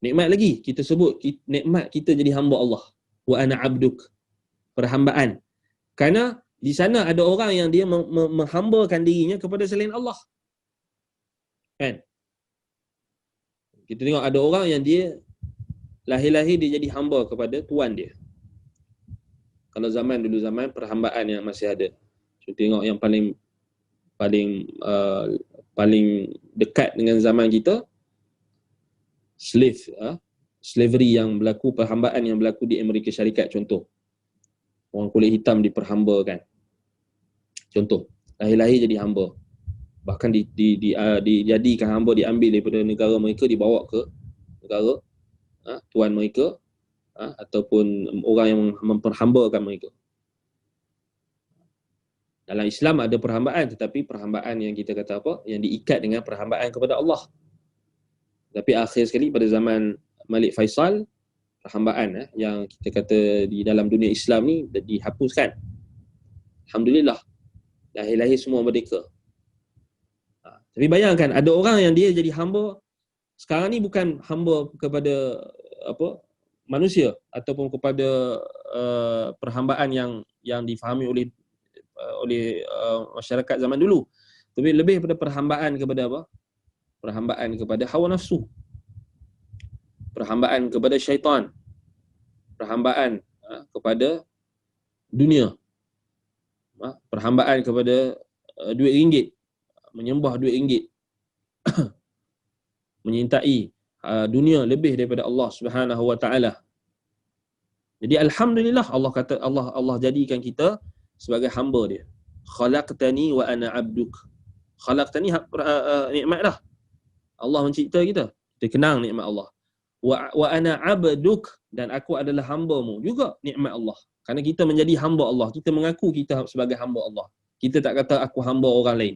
Nikmat lagi kita sebut nikmat kita jadi hamba Allah. Wa ana 'abduk. Perhambaan. Kerana di sana ada orang yang dia menghambakan dirinya kepada selain Allah. Kan? Kita tengok ada orang yang dia lahir-lahir dia jadi hamba kepada tuan dia. Kalau zaman dulu, zaman perhambaan yang masih ada. So, tengok yang paling dekat dengan zaman kita, slavery yang berlaku, perhambaan yang berlaku di Amerika Syarikat contoh. Orang kulit hitam diperhambakan. Contoh, lahir-lahir jadi hamba. Bahkan dijadikan hamba, diambil daripada negara mereka, dibawa ke negara tuan mereka, ataupun orang yang memperhambakan mereka. Dalam Islam ada perhambaan, tetapi perhambaan yang kita kata apa? Yang diikat dengan perhambaan kepada Allah. Tapi akhir sekali pada zaman Malik Faisal, perhambaan yang kita kata di dalam dunia Islam ni dihapuskan. Alhamdulillah. Lahir-lahir semua merdeka. Tapi bayangkan ada orang yang dia jadi hamba sekarang ni, bukan hamba kepada manusia ataupun kepada perhambaan yang difahami oleh masyarakat zaman dulu, tapi lebih pada perhambaan kepada apa? Perhambaan kepada hawa nafsu, perhambaan kepada syaitan, perhambaan kepada dunia, perhambaan kepada duit ringgit, menyembah duit ringgit, menyintai dunia lebih daripada Allah Subhanahu wa taala. Jadi alhamdulillah, Allah kata Allah jadikan kita sebagai hamba dia. Khalaqtani wa ana 'abduk. Khalaqtani nikmat dah. Allah mencipta kita. Kita kenang nikmat Allah. Wa ana 'abduk, dan aku adalah hamba-Mu juga, nikmat Allah. Kerana kita menjadi hamba Allah, kita mengaku kita sebagai hamba Allah. Kita tak kata aku hamba orang lain.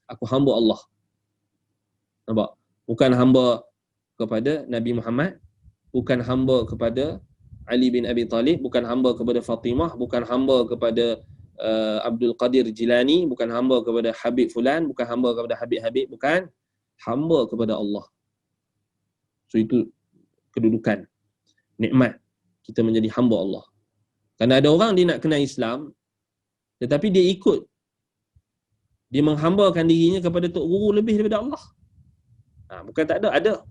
Aku hamba Allah. Nampak? Bukan hamba kepada Nabi Muhammad, bukan hamba kepada Ali bin Abi Talib, bukan hamba kepada Fatimah, bukan hamba kepada Abdul Qadir Jilani, bukan hamba kepada Habib Fulan, bukan hamba kepada Habib-Habib, bukan hamba kepada Allah. So itu kedudukan, nikmat kita menjadi hamba Allah. Kerana ada orang dia nak kenal Islam, tetapi dia ikut, dia menghambakan dirinya kepada tok guru lebih daripada Allah. Bukan tak ada.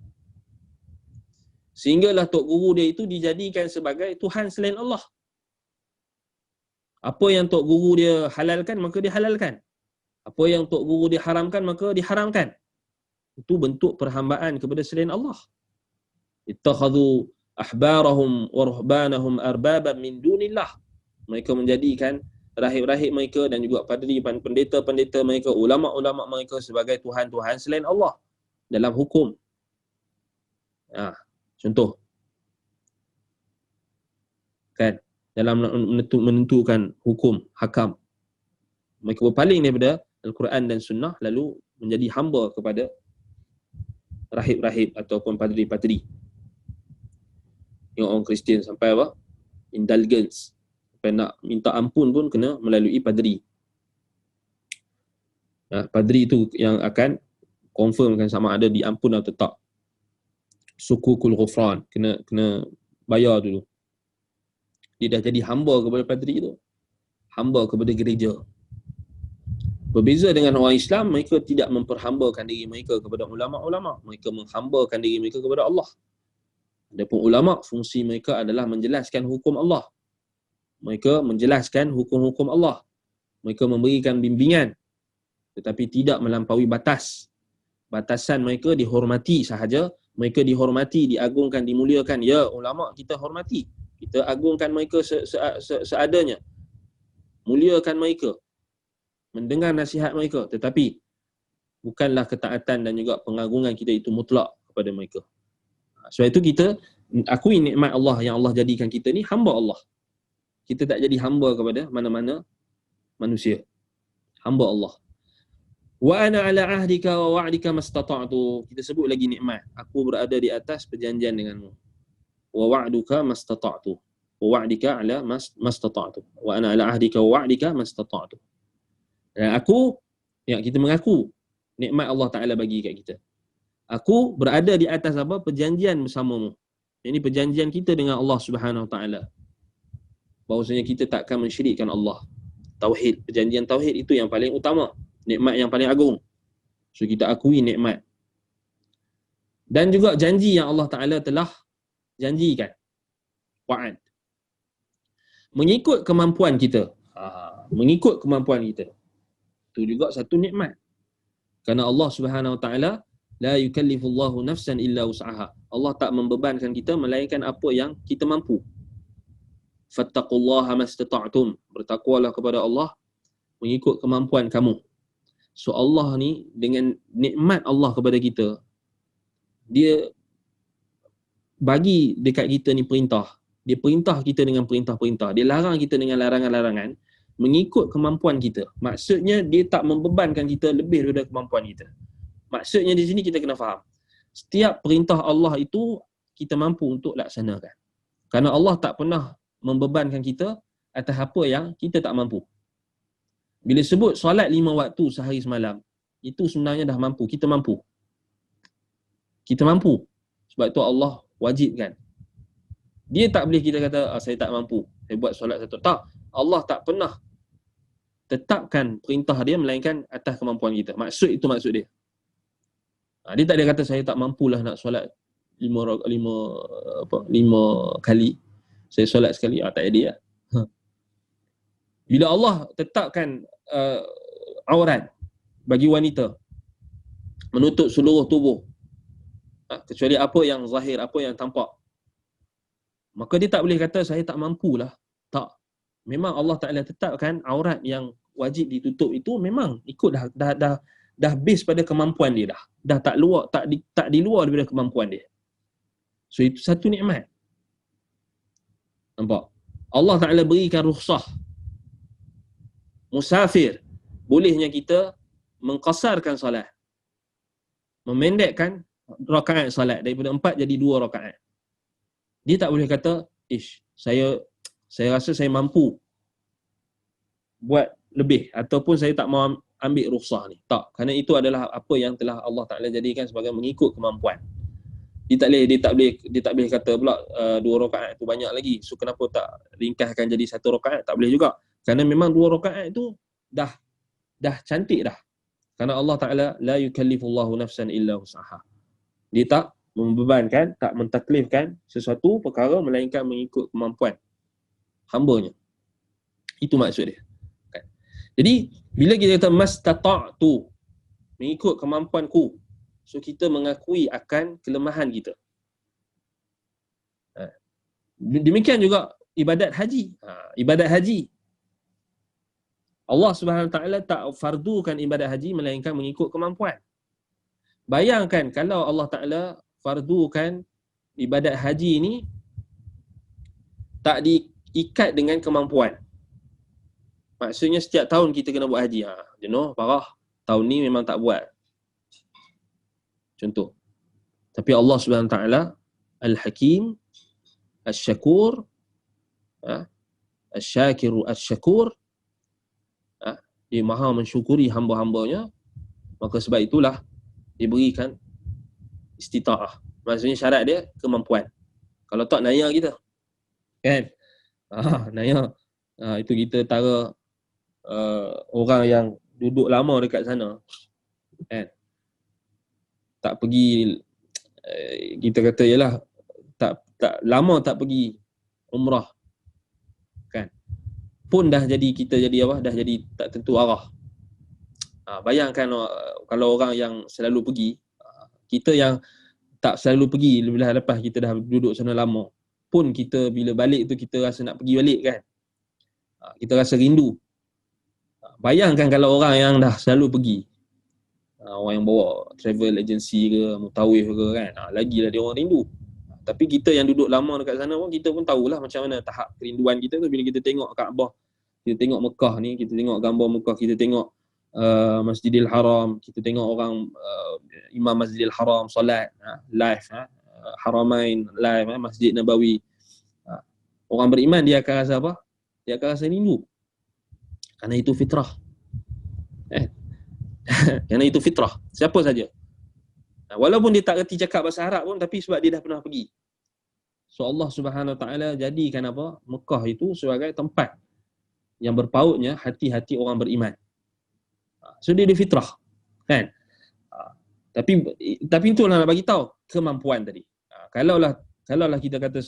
Sehinggalah tok guru dia itu dijadikan sebagai Tuhan selain Allah. Apa yang tok guru dia halalkan, maka dia halalkan. Apa yang tok guru dia haramkan, maka diharamkan. Itu bentuk perhambaan kepada selain Allah. Ittakhadhu ahbarahum wa ruhbanahum arbaban min dunillah. Mereka menjadikan rahib-rahib mereka dan juga padri, pendeta-pendeta mereka, ulama-ulama mereka sebagai Tuhan-Tuhan selain Allah dalam hukum. Contoh. Kan? Dalam menentukan hukum, hakam. Mereka berpaling daripada Al-Quran dan Sunnah, lalu menjadi hamba kepada rahib-rahib ataupun padri-padri. Yang orang Kristian sampai apa? Indulgence. Sampai nak minta ampun pun kena melalui padri. Padri itu yang akan confirmkan sama ada diampun atau tak. Sukukul ghufran, kena bayar dulu. Dia dah jadi hamba kepada padri itu, hamba kepada gereja. Berbeza dengan orang Islam, mereka tidak memperhambakan diri mereka kepada ulama-ulama, mereka menghambakan diri mereka kepada Allah. Adapun ulama, fungsi mereka adalah menjelaskan hukum Allah. Mereka menjelaskan hukum-hukum Allah. Mereka memberikan bimbingan, tetapi tidak melampaui batas. Batasan mereka dihormati sahaja. Mereka dihormati, diagungkan, dimuliakan. Ya, ulama kita hormati. Kita agungkan mereka seadanya. Muliakan mereka. Mendengar nasihat mereka. Tetapi bukanlah ketaatan dan juga pengagungan kita itu mutlak kepada mereka. Sebab itu kita akui nikmat Allah yang Allah jadikan kita ni hamba Allah. Kita tak jadi hamba kepada mana-mana manusia. Hamba Allah. Wa ana ala ahdika wa wa'dika mastata'tu. Kita sebut lagi nikmat. Aku berada di atas perjanjian denganmu. Wa wa'duka mastata'tu. Wa wa'dika ala mastata'tu. Wa ana ala ahdika wa wa'dika mastata'tu. Dan aku, ya, kita mengaku nikmat Allah Ta'ala bagi kat kita. Aku berada di atas apa? Perjanjian bersamamu. Ini perjanjian kita dengan Allah Subhanahu Wa Ta'ala. Bahawasanya kita takkan mensyirikkan Allah. Tauhid, perjanjian tauhid itu yang paling utama, nikmat yang paling agung. So kita akui nikmat. Dan juga janji yang Allah Ta'ala telah janjikan. Wa'ad. Mengikut kemampuan kita. Mengikut kemampuan kita. Itu juga satu nikmat. Kerana Allah Subhanahu Wa Ta'ala la yukallifullahu nafsan illa wus'aha. Allah tak membebankan kita melainkan apa yang kita mampu. Fattaqullaha mastata'tum. Bertakwalah kepada Allah mengikut kemampuan kamu. So Allah ni dengan nikmat Allah kepada kita, dia bagi dekat kita ni perintah. Dia perintah kita dengan perintah-perintah. Dia larang kita dengan larangan-larangan mengikut kemampuan kita. Maksudnya dia tak membebankan kita lebih daripada kemampuan kita. Maksudnya di sini kita kena faham. Setiap perintah Allah itu kita mampu untuk laksanakan. Kerana Allah tak pernah membebankan kita atas apa yang kita tak mampu. Bila sebut solat 5 waktu sehari semalam, itu sebenarnya dah mampu. Kita mampu. Kita mampu. Sebab itu Allah wajibkan. Dia tak boleh kita kata, saya tak mampu, saya buat solat satu. Tak. Allah tak pernah tetapkan perintah dia melainkan atas kemampuan kita. Maksud itu maksud dia. Dia tak ada kata saya tak mampulah nak solat 5 kali. Saya solat sekali. Tak ada dia. Bila Allah tetapkan aurat bagi wanita, menutup seluruh tubuh, kecuali apa yang zahir, apa yang tampak, maka dia tak boleh kata saya tak mampulah. Tak. Memang Allah Ta'ala tetapkan aurat yang wajib ditutup itu memang ikut dah base pada kemampuan dia dah. Dah tak di luar daripada kemampuan dia. So itu satu nikmat. Nampak? Allah Ta'ala berikan rukhsah. Musafir, bolehnya kita mengqasarkan solat. Memendekkan rakaat solat daripada 4 jadi 2 rakaat. Dia tak boleh kata, saya rasa saya mampu buat lebih ataupun saya tak mau ambil rukhsah ni. Tak, kerana itu adalah apa yang telah Allah Ta'ala jadikan sebagai mengikut kemampuan. Dia tak boleh kata pula 2 rakaat tu banyak lagi. So kenapa tak ringkaskan jadi 1 rakaat? Tak boleh juga. Kerana memang 2 rakaat itu dah cantik dah. Kerana Allah Ta'ala la yukallifullahu nafsan illa wus'aha. Dia tak membebankan, tak mentaklifkan sesuatu perkara melainkan mengikut kemampuan hamba-Nya. Itu maksud dia. Jadi bila kita kata mastata'tu, mengikut kemampuanku, so kita mengakui akan kelemahan kita. Demikian juga ibadat haji. Ibadat haji, Allah Subhanahu Wa Ta'ala tak fardukan ibadat haji melainkan mengikut kemampuan. Bayangkan kalau Allah Ta'ala fardukan ibadat haji ini tak diikat dengan kemampuan. Maksudnya setiap tahun kita kena buat haji. Jenuh, parah. Tahun ni memang tak buat. Contoh. Tapi Allah Subhanahu Wa Ta'ala Al-Hakim, Al-Syakur, Al-Syakiru, Al-Syakur, dia maha mensyukuri hamba-hambanya. Maka sebab itulah diberikan istita'ah. Maksudnya syarat dia kemampuan. Kalau tak naya kita. Kan? Naya. Itu kita tara orang yang duduk lama dekat sana. Kan? Tak pergi, kita kata yalah, tak lama tak pergi umrah. Kan? Pun dah jadi, kita jadi apa? Dah jadi tak tentu arah. Bayangkan kalau orang yang selalu pergi, kita yang tak selalu pergi, bila lepas kita dah duduk sana lama, pun kita bila balik tu kita rasa nak pergi balik kan. Kita rasa rindu. Bayangkan kalau orang yang dah selalu pergi, orang yang bawa travel agency ke, mutawif ke kan, lagilah dia orang rindu. Tapi kita yang duduk lama dekat sana pun, kita pun tahulah macam mana tahap kerinduan kita tu bila kita tengok Kaabah, kita tengok Mekah ni, kita tengok gambar Mekah, kita tengok Masjidil Haram, kita tengok orang Imam Masjidil Haram solat live, Haramain live, Masjid Nabawi. Orang beriman dia akan rasa apa? Dia akan rasa rindu. Kerana itu fitrah. Eh? Kerana itu fitrah. Siapa saja. Walaupun dia tak reti cakap bahasa Arab pun, tapi sebab dia dah pernah pergi. So Allah Subhanahu Wa Taala jadikan apa? Mekah itu sebagai tempat yang berpautnya hati-hati orang beriman. So dia fitrah. Kan? Tapi itulah nak bagi tahu kemampuan tadi. Kalaulah kita kata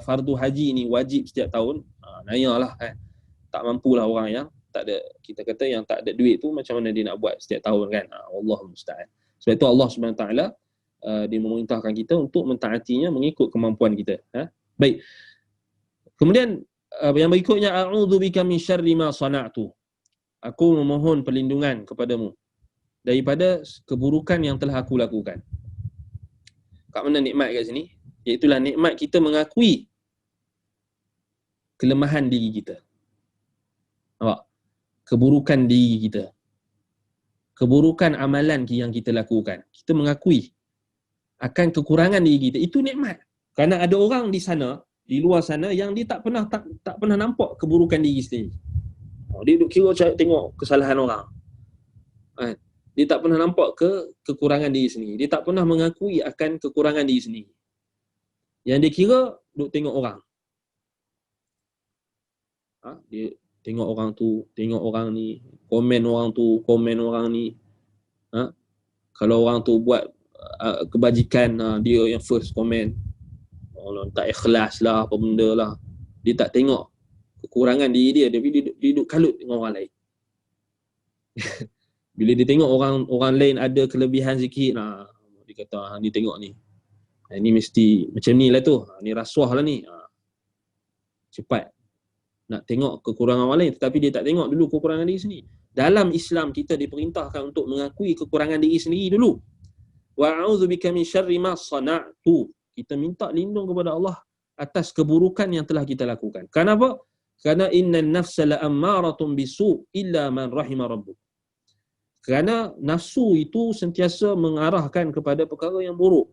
fardu haji ni wajib setiap tahun, nayalah kan. Tak mampulah orang yang tak ada, kita kata yang tak ada duit tu, macam mana dia nak buat setiap tahun kan. Allahul musta'an. Sebab itu Allah Subhanahu Wa Taala dia memerintahkan kita untuk mentaatinya mengikut kemampuan kita. Baik. Kemudian yang berikutnya, a'udzubika min syarri ma sana'tu. Aku memohon perlindungan kepadamu daripada keburukan yang telah aku lakukan. Kat mana nikmat kat sini? Iaitulah nikmat kita mengakui kelemahan diri kita. Nampak? Keburukan diri kita. Keburukan amalan yang kita lakukan. Kita mengakui akan kekurangan diri kita. Itu nikmat. Kerana ada orang di sana, di luar sana, yang dia tak pernah nampak keburukan diri sendiri. Dia duk kira tengok kesalahan orang. Dia tak pernah nampak kekurangan diri sendiri. Dia tak pernah mengakui akan kekurangan diri sendiri. Yang dia kira duk tengok orang. Dia tengok orang tu, tengok orang ni, komen orang tu, komen orang ni. Kalau orang tu buat kebajikan, dia yang first komen. Allah tak ikhlas lah, apa benda lah. Dia tak tengok kekurangan diri dia, tapi dia duduk kalut dengan orang lain. Bila dia tengok orang lain ada kelebihan sikit, dia kata, ni tengok ni. Ni mesti macam ni lah tu. Ni rasuah lah ni. Cepat nak tengok kekurangan orang lain, tetapi dia tak tengok dulu kekurangan diri sendiri. Dalam Islam kita diperintahkan untuk mengakui kekurangan diri sendiri dulu. Wa a'udzubika min syarri ma sana'tu. Kita minta lindung kepada Allah atas keburukan yang telah kita lakukan. Kenapa? Kerana innan nafsa la'ammaratun bisu' illa man rahima rabbuk. Kerana nafsu itu sentiasa mengarahkan kepada perkara yang buruk.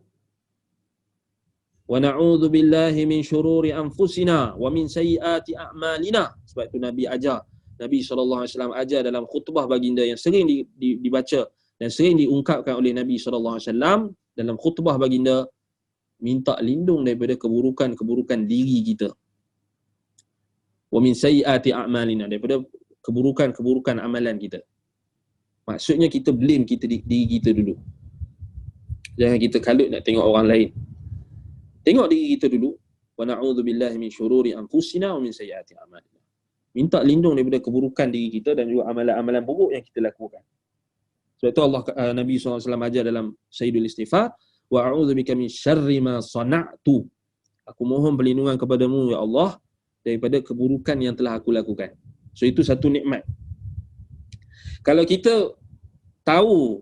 Wa na'udzu billahi min syururi anfusina wa min sayyiati a'malina. Sebab itu Nabi ajar, Nabi SAW ajar dalam khutbah baginda yang sering dibaca dan sering diungkapkan oleh Nabi SAW dalam khutbah baginda, minta lindung daripada keburukan-keburukan diri kita. Wa min sayyiati a'malina, daripada keburukan-keburukan amalan kita. Maksudnya kita blame diri kita dulu. Jangan kita kalut nak tengok orang lain. Tengok diri kita dulu. Wa na'udzu billahi min syururi anfusina wa min sayyiati a'malina. Minta lindung daripada keburukan diri kita dan juga amalan-amalan buruk yang kita lakukan. Sebab itu Nabi SAW ajar dalam Sayyidul Istighfar, wa a'udzubika min syarri ma sana'tu. Aku mohon perlindungan kepadamu ya Allah daripada keburukan yang telah aku lakukan. So itu satu nikmat. Kalau kita tahu,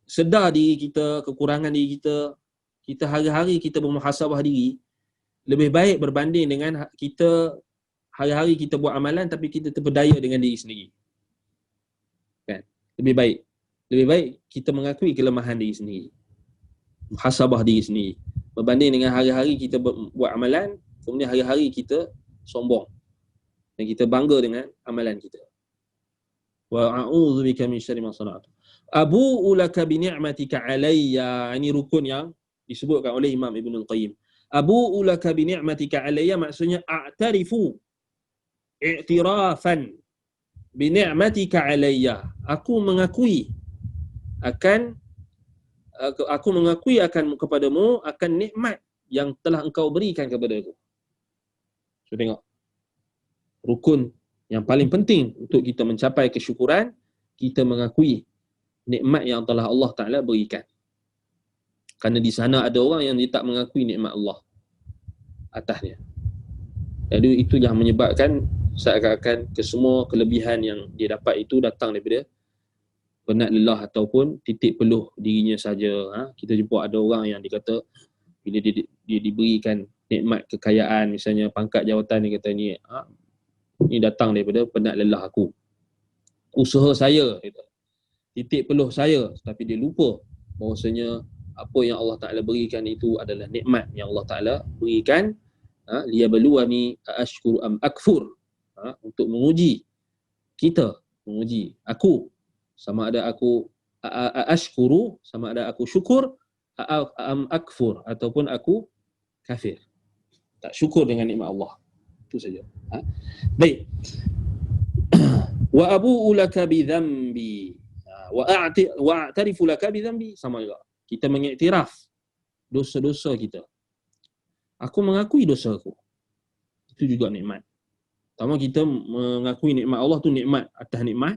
sedar diri kita, kekurangan diri kita, kita hari-hari kita bermuhasabah diri, lebih baik berbanding dengan kita hari-hari kita buat amalan tapi kita terpedaya dengan diri sendiri. Kan? Lebih baik kita mengakui kelemahan diri sendiri. Muhasabah diri sendiri. Berbanding dengan hari-hari kita buat amalan, kemudian hari-hari kita sombong dan kita bangga dengan amalan kita. Wa a'udzubika min syarri ma sana'tu. Abu'u laka bi ni'matika 'alayya. Ini rukun yang disebutkan oleh Imam Ibn Al-Qayyim. Abu'u laka bi ni'matika 'alayya maksudnya a'tarifu i'tirafan bi ni'matika 'alayya. Aku mengakui akan kepadamu akan nikmat yang telah engkau berikan kepada aku. So tengok. Rukun yang paling penting untuk kita mencapai kesyukuran, kita mengakui nikmat yang telah Allah Ta'ala berikan. Kerana di sana ada orang yang dia tak mengakui nikmat Allah atasnya. Jadi itu yang menyebabkan seakan-akan kesemua kelebihan yang dia dapat itu datang daripada penat lelah ataupun titik peluh dirinya saja. Kita jumpa ada orang yang dia kata bila dia diberikan nikmat kekayaan, misalnya pangkat jawatan, dia kata ni datang daripada penat lelah aku. Usaha saya, titik peluh saya, tapi dia lupa bahawasanya apa yang Allah Ta'ala berikan itu adalah nikmat yang Allah Ta'ala berikan, liyabluwani aashkuru am akfur, untuk menguji kita, menguji aku, sama ada aku ashkuru, sama ada aku syukur, akfur, ataupun aku kafir. Tak syukur dengan nikmat Allah. Itu saja. Baik. Wa abu'u laka bi dhanbi. Wa a'tarifu laka bi dhanbi, sama juga. Kita mengiktiraf dosa-dosa kita. Aku mengakui dosa aku. Itu juga nikmat. Pertama, kita mengakui nikmat Allah tu nikmat atas nikmat.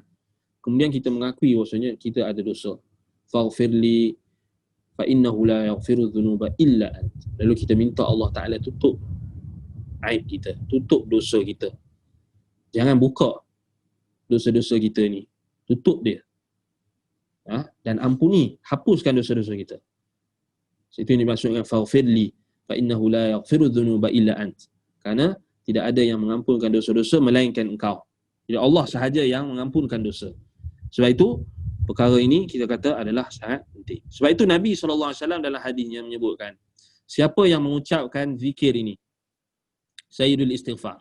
Kemudian kita mengakui bahwasanya kita ada dosa. Faghfirli fa innahu la yaghfiru dhunuba illa ant. Lalu kita minta Allah Taala tutup aib kita, tutup dosa kita. Jangan buka dosa-dosa kita ni. Tutup dia. Dan ampuni, hapuskan dosa-dosa kita. Itu yang dimaksudkan faghfirli fa innahu la yaghfiru dhunuba illa ant. Karena tidak ada yang mengampunkan dosa-dosa melainkan engkau. Jadi Allah sahaja yang mengampunkan dosa. Sebab itu perkara ini kita kata adalah sangat penting. Sebab itu Nabi SAW dalam hadisnya menyebutkan, siapa yang mengucapkan zikir ini, Sayyidul Istighfar,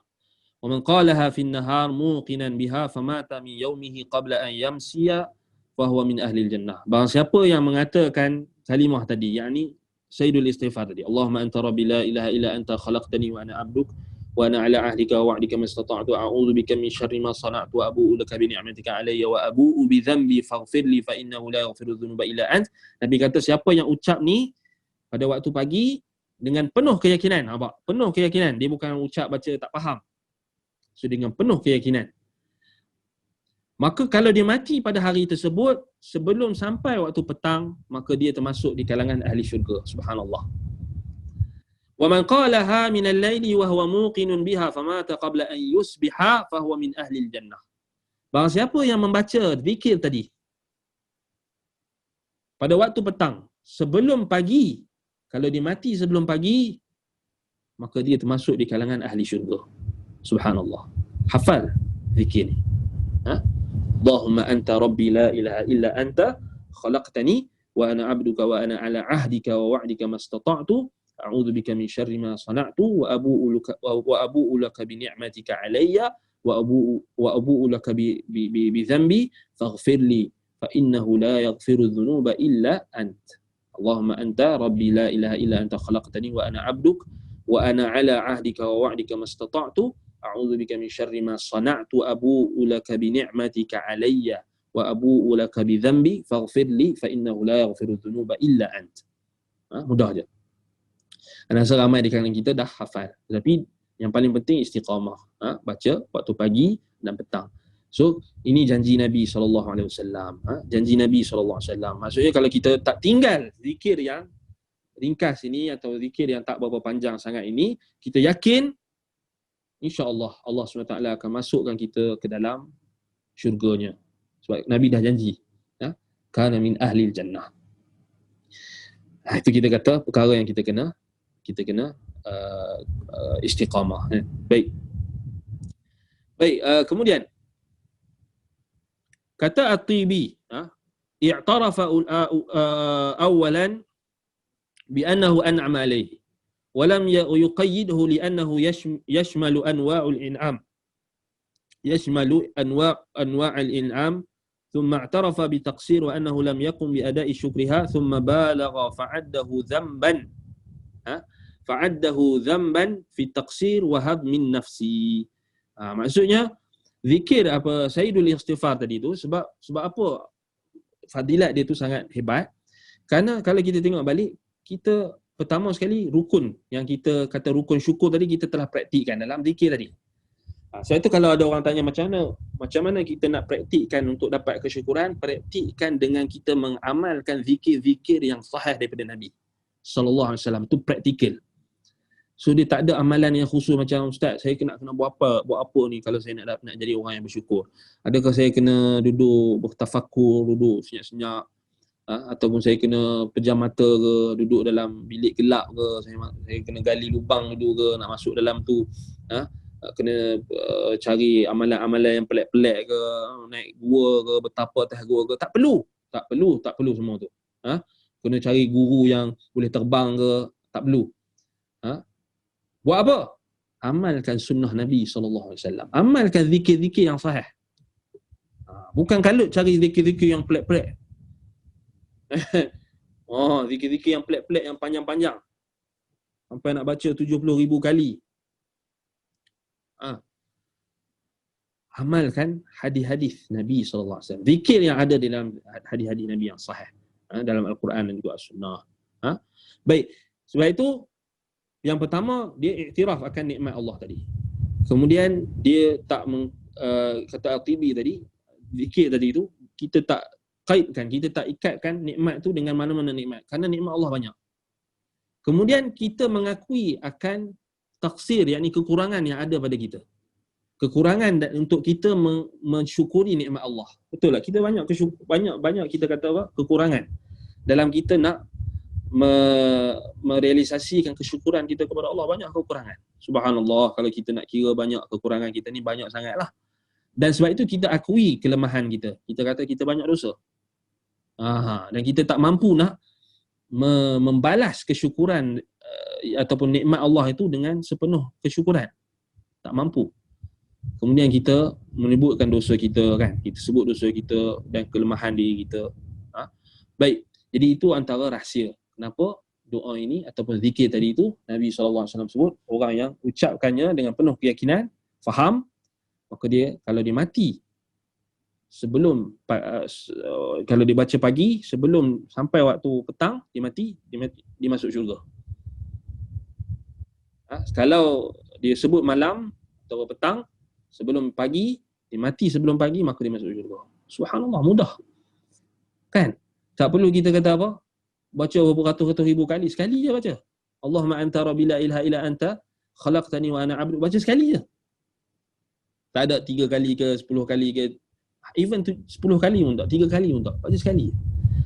wa man qalaha fi an-nahar muqinan biha famata min yawmihi qabla an yamsiya fahuwa min ahli al-jannah. Barang siapa yang mengatakan kalimah tadi, yakni Sayyidul Istighfar tadi, Allahumma anta rabbi la ilaha illa anta khalaqtani wa ana abduk wa ana ala ahdika wa wa'dika mastata'tu a'udzu bika min syarri ma sana'tu wa abu'u laka bi ni'matika alayya wa abu'u bi dhanbi faghfirli fa innahu la yaghfiru dhunuba illa ant. Nabi kata siapa yang ucap ni pada waktu pagi dengan penuh keyakinan, penuh keyakinan, dia bukan ucap baca tak faham. So dengan penuh keyakinan, maka kalau dia mati pada hari tersebut sebelum sampai waktu petang, maka dia termasuk di kalangan ahli syurga. Subhanallah. Wa man qalaha min al-laili wa huwa muqinun biha famata qabla an yusbiha fahuwa min ahli al-jannah. Barang siapa yang membaca zikir tadi pada waktu petang sebelum pagi, kalau dia mati sebelum pagi, maka dia termasuk di kalangan ahli syurga. Subhanallah. Hafal zikir ni. Allahumma anta rabbi la ilaha illa anta khalaqtani wa ana abduka wa ana ala ahdika wa wa'dika mastata'tu a'udzu bika min syarri ma sana'tu wa abu'u laka bi ni'matika alayya wa abu'u laka bi dhanbi faghfirli fa innahu la yaghfiru dhunuba illa ant. Allahumma anta rabbi la ilaha illa anta khalaqtani wa ana abduk wa ana ala ahdika wa wa'dika mastata'tu a'udzu bika min syarri ma sana'tu abu'u laka bi ni'matika alayya wa abu'u laka bi dhanbi faghfirli fa innahu la yaghfiru dhunuba illa ant. Mudah je. Dan rasa ramai di kalangan kita dah hafal. Tapi yang paling penting istiqamah. Baca waktu pagi dan petang. So, ini janji Nabi SAW. Janji Nabi SAW. Maksudnya kalau kita tak tinggal zikir yang ringkas ini atau zikir yang tak berapa panjang sangat ini, kita yakin insya-Allah Allah SWT akan masukkan kita ke dalam syurganya. Sebab Nabi dah janji. Kana min ahlil jannah. Itu kita kata perkara yang kita kena istiqamah. Baik. Kemudian kata At-Tibi, i'tarafa awalan bi annahu an'ama alayhi wa lam yuqayyidhu li annahu yashmalu anwa'ul in'am. Yashmalu anwa'al in'am ثم اعترف بتقصير وأنه لم يقم بأداء شكرها ثم بالغ فعده ذنبا في التقصير وهضم النفسي. Maksudnya zikir apa Sayyidul Istighfar tadi tu sebab apa fadilat dia tu sangat hebat. Kerana kalau kita tengok balik, kita pertama sekali rukun yang kita kata rukun syukur tadi kita telah praktikkan dalam zikir tadi. Sebab itu kalau ada orang tanya macam mana kita nak praktikkan untuk dapat kesyukuran, praktikkan dengan kita mengamalkan zikir-zikir yang sahih daripada Nabi sallallahu alaihi wasallam. Itu praktikal. So dia tak ada amalan yang khusus macam ustaz saya kena buat apa ni kalau saya nak jadi orang yang bersyukur. Adakah saya kena duduk bertafakur, duduk senyap-senyap, ataupun saya kena pejam mata ke, duduk dalam bilik gelap ke, saya kena gali lubang dulu ke nak masuk dalam tu, kena cari amalan-amalan yang pelik-pelik ke, naik gua ke, bertapa atas gua ke. Tak perlu semua tu. Kena cari guru yang boleh terbang ke, tak perlu. Buat apa? Amalkan sunnah Nabi SAW. Amalkan zikir-zikir yang sahih. Bukan kalut cari zikir-zikir yang pelik-pelik. Zikir-zikir yang pelik-pelik, yang panjang-panjang. Sampai nak baca 70,000 kali. Amalkan hadis-hadis Nabi SAW. Zikir yang ada di dalam hadis-hadis Nabi yang sahih. Dalam Al-Quran dan juga As-Sunnah. Baik. Sebab itu, yang pertama, dia iktiraf akan nikmat Allah tadi. Kemudian, dia tak kata Al-Tibi tadi, zikir tadi itu, kita tak kaitkan, kita tak ikatkan nikmat tu dengan mana-mana nikmat. Kerana nikmat Allah banyak. Kemudian, kita mengakui akan taksir, yakni kekurangan yang ada pada kita. Kekurangan untuk kita mensyukuri nikmat Allah. Betul tak? Kita banyak kita kata apa? Kekurangan. Dalam kita nak merealisasikan kesyukuran kita kepada Allah, banyak kekurangan. Subhanallah, kalau kita nak kira banyak kekurangan kita ni, banyak sangatlah. Dan sebab itu kita akui kelemahan kita. Kita kata kita banyak dosa. Dan kita tak mampu nak membalas kesyukuran ataupun nikmat Allah itu dengan sepenuh kesyukuran. Tak mampu. Kemudian kita menyebutkan dosa kita, kan? Kita sebut dosa kita dan kelemahan diri kita. Baik. Jadi itu antara rahsia. Kenapa doa ini ataupun zikir tadi itu Nabi SAW sebut, orang yang ucapkannya dengan penuh keyakinan, faham, maka dia kalau dia mati sebelum kalau dia baca pagi, sebelum sampai waktu petang dia mati, dia masuk syurga. Kalau dia sebut malam atau petang, sebelum pagi, dia mati sebelum pagi, maka dia masuk syurga. Subhanallah, mudah. Kan? Tak perlu kita kata apa? Baca berapa ratus-ratus ribu kali. Sekali je baca. Allahumma anta rabbi la ilaha illa anta khalaqtani wa ana 'abdu. Baca sekali je. Tak ada 3 kali ke 10 kali ke. Even 10 kali pun tak, 3 kali pun tak. Baca sekali.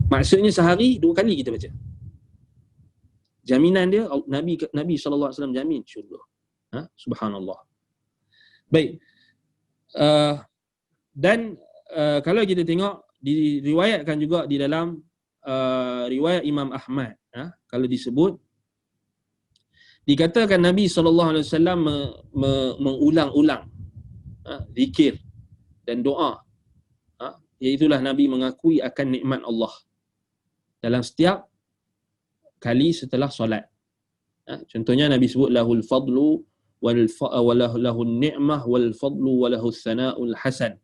Maksudnya sehari 2 kali kita baca. Jaminan dia Nabi SAW jamin syurga. Subhanallah. Baik. Dan kalau kita tengok, diriwayatkan juga di dalam riwayat Imam Ahmad, kalau disebut, dikatakan Nabi SAW mengulang-ulang zikir dan doa, iaitulah Nabi mengakui akan nikmat Allah dalam setiap kali setelah solat. Contohnya Nabi sebut lahul fadlu walahul ni'mah wal fadlu walahul sana'ul hasan,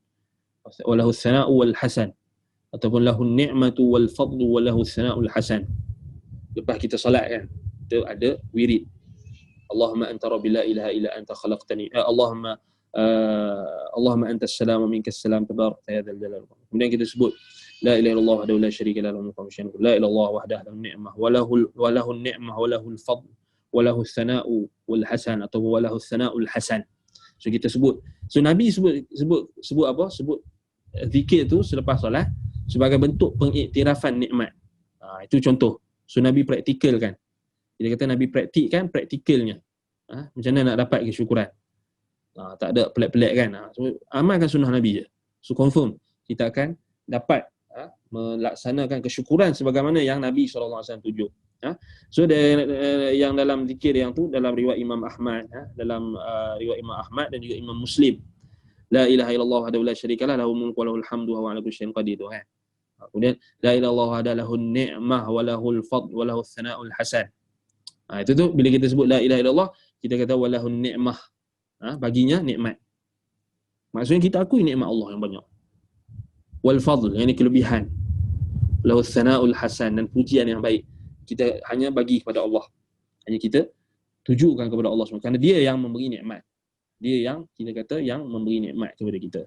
walahul sana'u wal hasan, ataupun lahul ni'matu wal fadlu walahul sana'ul hasan. Lepas kita solat kan, kita ada wirid. Allahumma anta rabbi la ilaha illa anta khalaqtani. Allahumma anta as-salam wa minka as-salam tabarakta ya dzal jalali wal ikram. Kemudian kita sebut la ilaha illallah wahdahu la syarika lahu lahul mulku wa lahu la ilaha illallah wahdahu lahun ni'mah wa lahul ni'mah wa lahul fadl wa lahus sana'u wal hasan, atau wa lahus sana'ul hasan. So kita sebut. So Nabi sebut apa? Sebut zikir tu selepas solat sebagai bentuk pengiktirafan nikmat. Itu contoh. So Nabi praktikal kan. Dia kata Nabi praktikkan praktikalnya. Macam mana nak dapat kesyukuran. Tak ada pelik-pelik kan. So amalkan sunnah Nabi je. So confirm kita akan dapat melaksanakan kesyukuran sebagaimana yang Nabi SAW tunjuk. So yang dalam zikir yang tu dalam riwayat Imam Ahmad, dalam riwayat Imam Ahmad dan juga Imam Muslim, la ilaha illallah wahdahu la syarikalah lahul mulku wa lahul hamdu wa huwa ala kulli syai'in qadir tu kan. Kemudian la ilaha illallah wahdahu lahun ni'mah wa lahul fadl wa lahus sana'ul hasan. Itu tu bila kita sebut la ilaha illallah, kita kata wa lahun ni'mah, baginya nikmat. Maksudnya kita akui nikmat Allah yang banyak. Wal fadl, yang ini kelebihan. Lahus sana'ul hasan, dan pujian yang baik. Kita hanya bagi kepada Allah. Hanya kita tujukan kepada Allah SWT. Kerana dia yang memberi nikmat. Dia yang kita kata yang memberi nikmat kepada kita.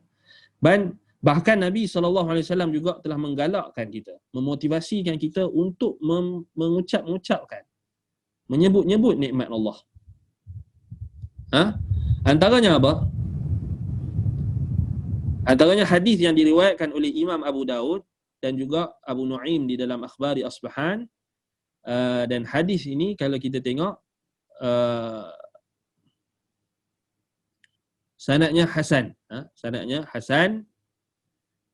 Dan bahkan Nabi SAW juga telah menggalakkan kita, memotivasikan kita untuk mengucapkan, menyebut-nyebut nikmat Allah. Antaranya apa? Antaranya hadis yang diriwayatkan oleh Imam Abu Daud dan juga Abu Nu'aim di dalam Akhbari Asbahan. Dan hadis ini kalau kita tengok sanadnya hasan, sanadnya hasan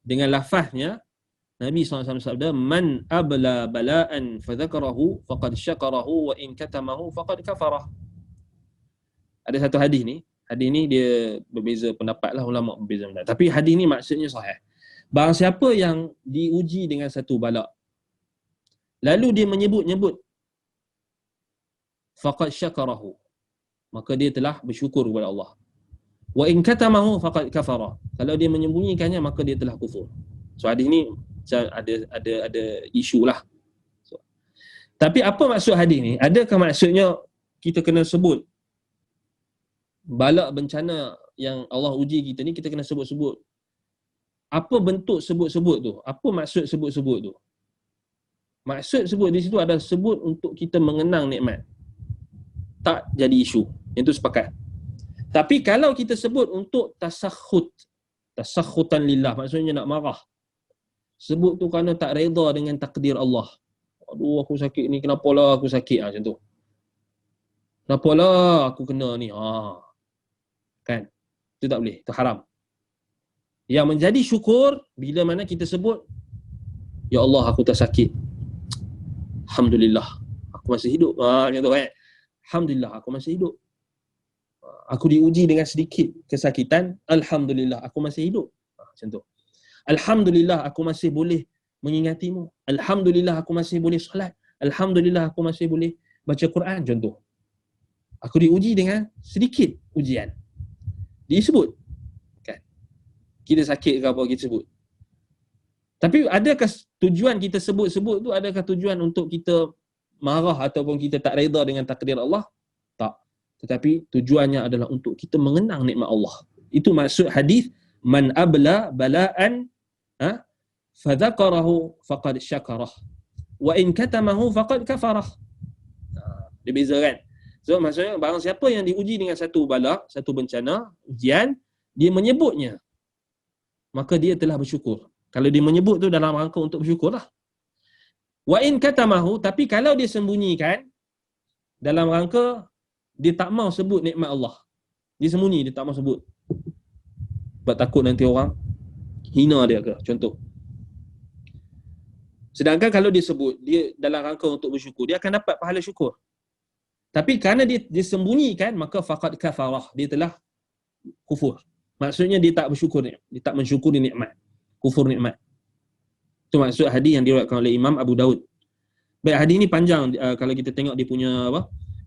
dengan lafaznya Nabi SAW sabda, man abla bala'an fadzakarahu faqad syakarahu wa in katamahu faqad kafarah. Ada satu hadis ni dia berbeza pendapat lah, ulama berbeza pendapat, tapi hadis ni maksudnya sahih. Barang siapa yang diuji dengan satu bala, lalu dia menyebut-nyebut, faqad syakarahu, maka dia telah bersyukur kepada Allah. Wa in katamahu faqad kafara, kalau dia menyembunyikannya maka dia telah kufur. So hadis ni ada isu lah. So, tapi apa maksud hadis ni? Adakah maksudnya kita kena sebut bala bencana yang Allah uji kita ni, kita kena sebut-sebut? Apa bentuk sebut-sebut tu? Apa maksud sebut-sebut tu? Maksud sebut di situ adalah sebut untuk kita mengenang nikmat. Tak jadi isu. Yang tu sepakat. Tapi kalau kita sebut untuk tasakhutan lillah, maksudnya nak marah. Sebut tu kerana tak reda dengan takdir Allah. Aduh, aku sakit ni, kenapalah aku sakit macam tu. Kenapalah aku kena ni? Kan? Itu tak boleh, itu haram. Yang menjadi syukur bila mana kita sebut, ya Allah, aku tak sakit. Alhamdulillah, aku masih hidup. Macam tu kan? Alhamdulillah, aku masih hidup. Aku diuji dengan sedikit kesakitan, alhamdulillah, aku masih hidup. Macam tu. Alhamdulillah, aku masih boleh mengingatimu. Alhamdulillah, aku masih boleh solat. Alhamdulillah, aku masih boleh baca Quran. Contoh. Aku diuji dengan sedikit ujian. Disebut. Kita sakit ke apa kita sebut. Tapi adakah tujuan kita sebut-sebut tu, adakah tujuan untuk kita marah ataupun kita tak reda dengan takdir Allah? Tak. Tetapi tujuannya adalah untuk kita mengenang nikmat Allah. Itu maksud hadis, man abla bala'an fadzakarahu faqad syakarah wa in katamahu faqad kafarah. Dia beza kan? So maksudnya barang siapa yang diuji dengan satu bala, satu bencana, ujian, dia menyebutnya, maka dia telah bersyukur. Kalau dia menyebut tu dalam rangka untuk bersyukur lah. Wa in katamahu, tapi kalau dia sembunyikan dalam rangka dia tak mau sebut nikmat Allah, dia sembunyi, dia tak mau sebut sebab takut nanti orang hina dia ke, contoh. Sedangkan kalau dia sebut, dia dalam rangka untuk bersyukur, dia akan dapat pahala syukur. Tapi kerana dia sembunyikan, maka faqad kafarah, dia telah kufur. Maksudnya dia tak bersyukur, dia tak mensyukuri nikmat, kufur nikmat. Itu maksud hadis yang diriwayatkan oleh Imam Abu Daud. Baik, hadis ni panjang kalau kita tengok dia punya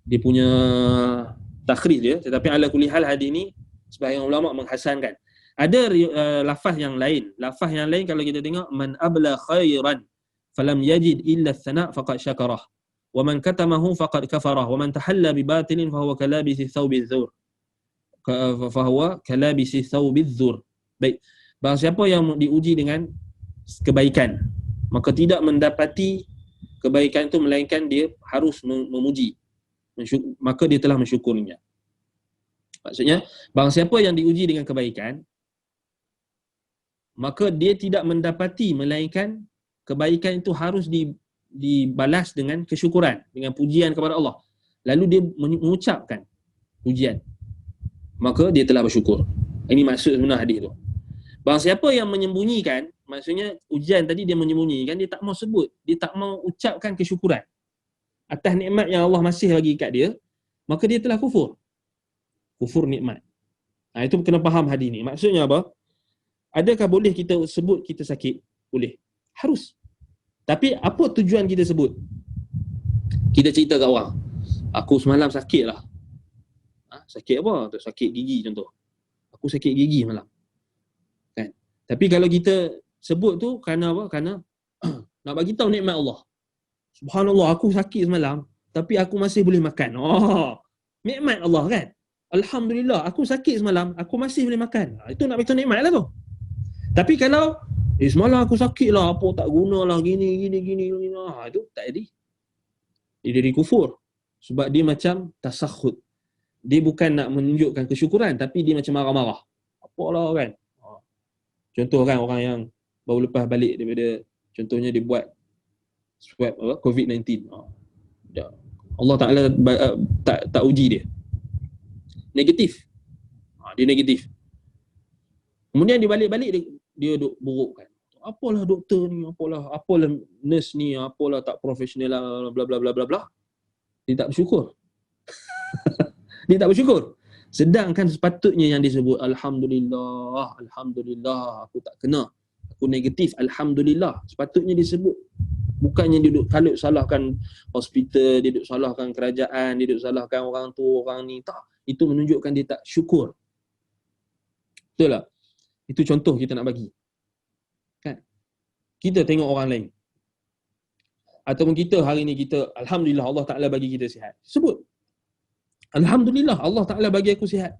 dia punya takhrij dia, tetapi ala kulli hal hadis ni sebahagian ulama menghasankan. Ada lafaz yang lain. Lafaz yang lain kalau kita tengok, man abla khairan falam yajid illa thana faqad syakarah wa man katamahu faqad kafarah wa man tahalla bi batilin fa huwa kalabisi thawbi dzur. Fahuwa kalabisi thawbiz zur. Baik, barang siapa yang diuji dengan kebaikan, maka tidak mendapati kebaikan itu melainkan dia harus memuji, maka dia telah mensyukurinya. Maksudnya, barang siapa yang diuji dengan kebaikan, maka dia tidak mendapati melainkan kebaikan itu harus dibalas dengan kesyukuran, dengan pujian kepada Allah. Lalu dia mengucapkan pujian, maka dia telah bersyukur. Ini maksud sebenar hadis tu. Barang siapa yang menyembunyikan, maksudnya ujian tadi dia menyembunyikan, dia tak mau sebut, dia tak mau ucapkan kesyukuran atas nikmat yang Allah masih bagi kat dia, maka dia telah kufur. Kufur nikmat. Itu kena faham hadis ni. Maksudnya apa? Adakah boleh kita sebut kita sakit? Boleh. Harus. Tapi apa tujuan kita sebut? Kita cerita kat orang, aku semalam sakit lah. Sakit apa? Sakit gigi contoh. Aku sakit gigi malam. Kan? Tapi kalau kita sebut tu kerana apa? Kerana nak bagi tahu nikmat Allah. Subhanallah, aku sakit semalam tapi aku masih boleh makan. Nikmat Allah kan? Alhamdulillah, aku sakit semalam, aku masih boleh makan. Itu nak bagi tahu nikmat lah tu. Tapi kalau semalam aku sakit lah, apa tak guna lah, gini. Itu tak jadi. Dia jadi kufur. Sebab dia macam tasakhut. Dia bukan nak menunjukkan kesyukuran, tapi dia macam marah-marah. Apalah kan. Contoh kan orang yang baru lepas balik daripada, contohnya dia buat swab COVID-19. Allah Ta'ala tak uji dia. Negatif. Dia negatif. Kemudian dia balik-balik dia duk buruk kan. Apalah doktor ni, apalah nurse ni, apalah tak profesional lah, bla bla bla bla bla. Dia tak bersyukur. Dia tak bersyukur. Sedangkan sepatutnya yang disebut, Alhamdulillah, Alhamdulillah, aku tak kena. Aku pun negatif, alhamdulillah, sepatutnya disebut. Bukannya dia duduk kalut salahkan hospital, dia duduk salahkan kerajaan, dia duduk salahkan orang tu, orang ni. Tak. Itu menunjukkan dia tak syukur. Betul tak? Itu contoh kita nak bagi. Kan? Kita tengok orang lain. Ataupun kita hari ni kita, alhamdulillah Allah Ta'ala bagi kita sihat. Sebut. Alhamdulillah Allah Ta'ala bagi aku sihat.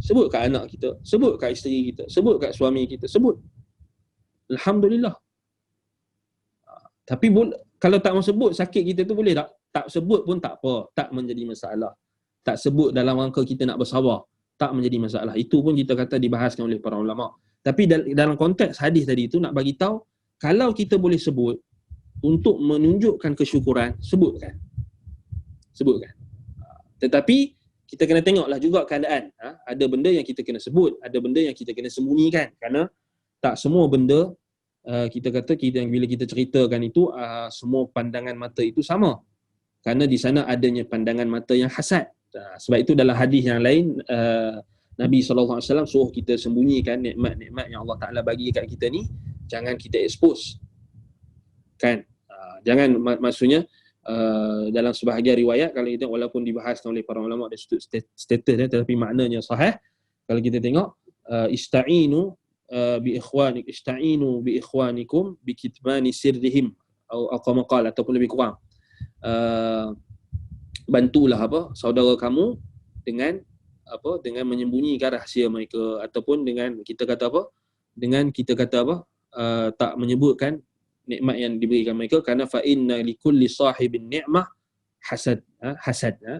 Sebut kat anak kita, sebut kat isteri kita, sebut kat suami kita, sebut. Alhamdulillah. Tapi kalau tak mau sebut sakit kita tu boleh tak? Tak sebut pun tak apa, tak menjadi masalah. Tak sebut dalam rangka kita nak bersabar, tak menjadi masalah. Itu pun kita kata dibahaskan oleh para ulama. Tapi dalam konteks hadis tadi tu nak bagi tahu, kalau kita boleh sebut untuk menunjukkan kesyukuran, sebutkan. Sebutkan. Tetapi kita kena tengoklah juga keadaan. Ada benda yang kita kena sebut, ada benda yang kita kena sembunyikan. Kerana tak semua benda kita kata bila kita ceritakan itu semua pandangan mata itu sama. Kerana di sana adanya pandangan mata yang hasad. Sebab itu dalam hadis yang lain Nabi SAW suruh kita sembunyikan nikmat-nikmat yang Allah Ta'ala bagi kat kita ni, jangan kita expose. Kan? Jangan, maksudnya dalam sebahagian riwayat kalau kita walaupun dibahaskan oleh para ulama dari sudut status dia, tetapi maknanya sahih. Kalau kita tengok ista'inu bi ikhwanikum bi kitmani sirrihim atau maqal ataupun lebih kurang bantulah saudara kamu dengan menyembunyikan rahsia mereka, ataupun dengan kita kata tak menyebutkan nikmat yang diberikan mereka, kerana fa inna likulli sahibin ni'mah hasad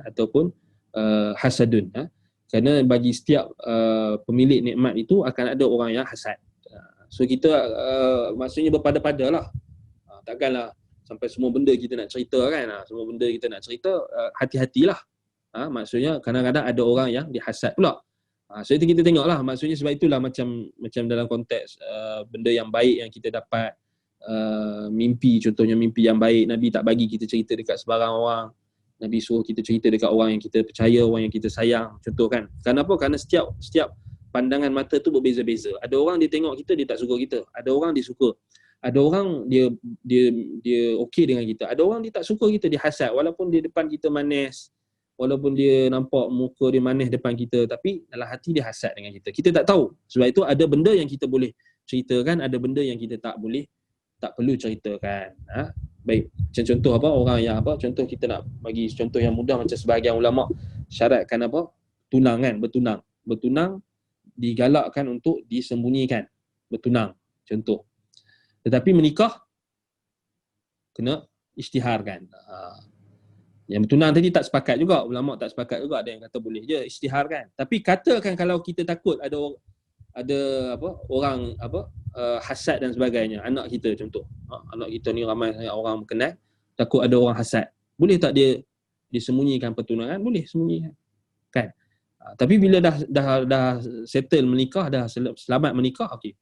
ataupun hasadun. Kerana bagi setiap pemilik nikmat itu akan ada orang yang hasad. So kita maksudnya berpada-padalah. Takkanlah sampai semua benda kita nak cerita kan. Semua benda kita nak cerita, hati-hatilah. Maksudnya kadang-kadang ada orang yang dihasad pula. So itu kita tengoklah. Maksudnya sebab itulah macam dalam konteks benda yang baik yang kita dapat, mimpi, contohnya mimpi yang baik, Nabi tak bagi kita cerita dekat sebarang orang. Nabi suruh kita cerita dekat orang yang kita percaya, orang yang kita sayang, contoh kan. Kenapa? Kerana setiap pandangan mata tu berbeza-beza. Ada orang dia tengok kita, dia tak suka kita. Ada orang dia suka. Ada orang dia okey dengan kita. Ada orang dia tak suka kita, dia hasad. Walaupun dia depan kita manis, walaupun dia nampak muka dia manis depan kita, tapi dalam hati dia hasad dengan kita. Kita tak tahu. Sebab itu ada benda yang kita boleh ceritakan, ada benda yang kita tak perlu ceritakan. Baik, macam contoh orang yang contoh kita nak bagi contoh yang mudah, macam sebahagian ulama syaratkan tunang kan, bertunang digalakkan untuk disembunyikan, bertunang contoh. Tetapi menikah kena isytiharkan. Yang bertunang tadi tak sepakat juga, ulama tak sepakat juga, ada yang kata boleh je isytiharkan. Tapi katakan kalau kita takut ada orang hasad dan sebagainya, anak kita contoh, anak kita ni ramai orang kenal, takut ada orang hasad, boleh tak dia disembunyikan pertunangan? Boleh sembunyikan kan. Tapi bila dah settle menikah, dah selamat menikah, okey,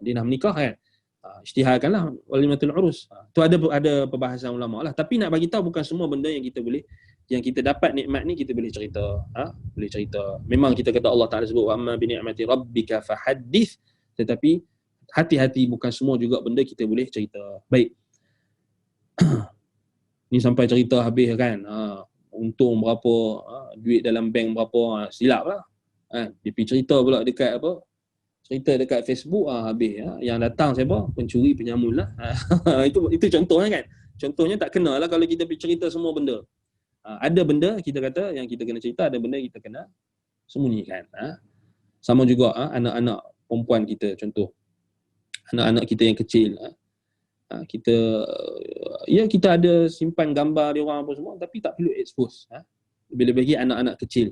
dia dah menikah kan, isytiharkanlah walimatul urus. Tu ada perbahasan ulama lah. Tapi nak bagi tahu bukan semua benda yang kita dapat nikmat ni kita boleh cerita. Boleh cerita. Memang kita kata Allah Ta'ala sebut wa amma bi ni'mati rabbika fahaddits, tetapi hati-hati, bukan semua juga benda kita boleh cerita. Baik. Ni sampai cerita habis kan. Untung berapa, duit dalam bank berapa, silap lah. Dia pergi cerita pula dekat cerita dekat Facebook, habis. Yang datang siapa? Pencuri, penyamun lah. Itu contohnya kan. Contohnya tak kena lah kalau kita pergi cerita semua benda. Ada benda kita kata yang kita kena cerita, ada benda kita kena sembunyikan. Sama juga anak-anak perempuan kita, contoh anak-anak kita yang kecil, kita ada simpan gambar dia orang apa semua, tapi tak perlu expose. Lebih-lebih anak-anak kecil.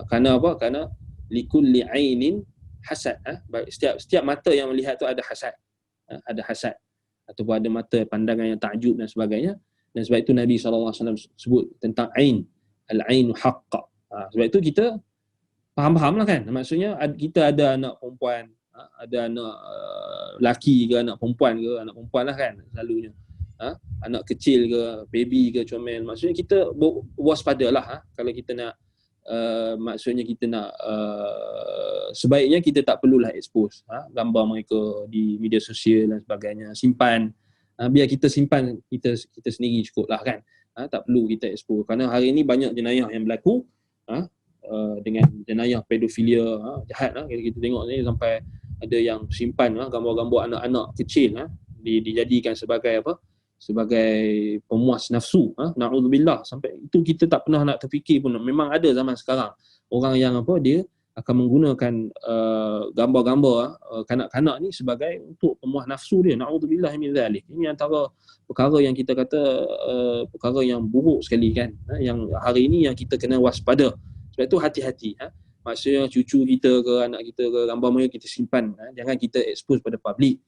Kerana apa? Kerana likulli ainin hasad. Setiap mata yang melihat tu ada hasad. Ada hasad ataupun ada mata pandangan yang takjub dan sebagainya. Dan sebab itu Nabi SAW sebut tentang ain, al-ainu haqqa. Sebab itu kita faham-faham lah kan. Maksudnya kita ada anak perempuan, ada anak lelaki ke anak perempuan lah kan selalunya. Anak kecil ke, baby ke, comel. Maksudnya kita waspadalah kalau kita nak maksudnya kita nak sebaiknya kita tak perlulah expose gambar mereka di media sosial dan sebagainya, simpan. Biar kita simpan kita sendiri cukup lah kan. Tak perlu kita expose, kerana hari ini banyak jenayah yang berlaku dengan jenayah pedofilia jahat. Kita tengok ni sampai ada yang simpan gambar-gambar anak-anak kecil dijadikan sebagai sebagai pemuas nafsu. Na'udzubillah. Sampai itu kita tak pernah nak terfikir pun. Memang ada zaman sekarang orang yang dia akan menggunakan gambar-gambar kanak-kanak ni sebagai untuk pemuas nafsu dia. Na'udzubillah min zalik. Ini antara perkara yang kita kata perkara yang buruk sekali kan. Yang hari ini yang kita kena waspada. Sebab itu hati-hati. Maksudnya cucu kita ke anak kita ke gambar mereka kita simpan. Jangan kita expose pada public.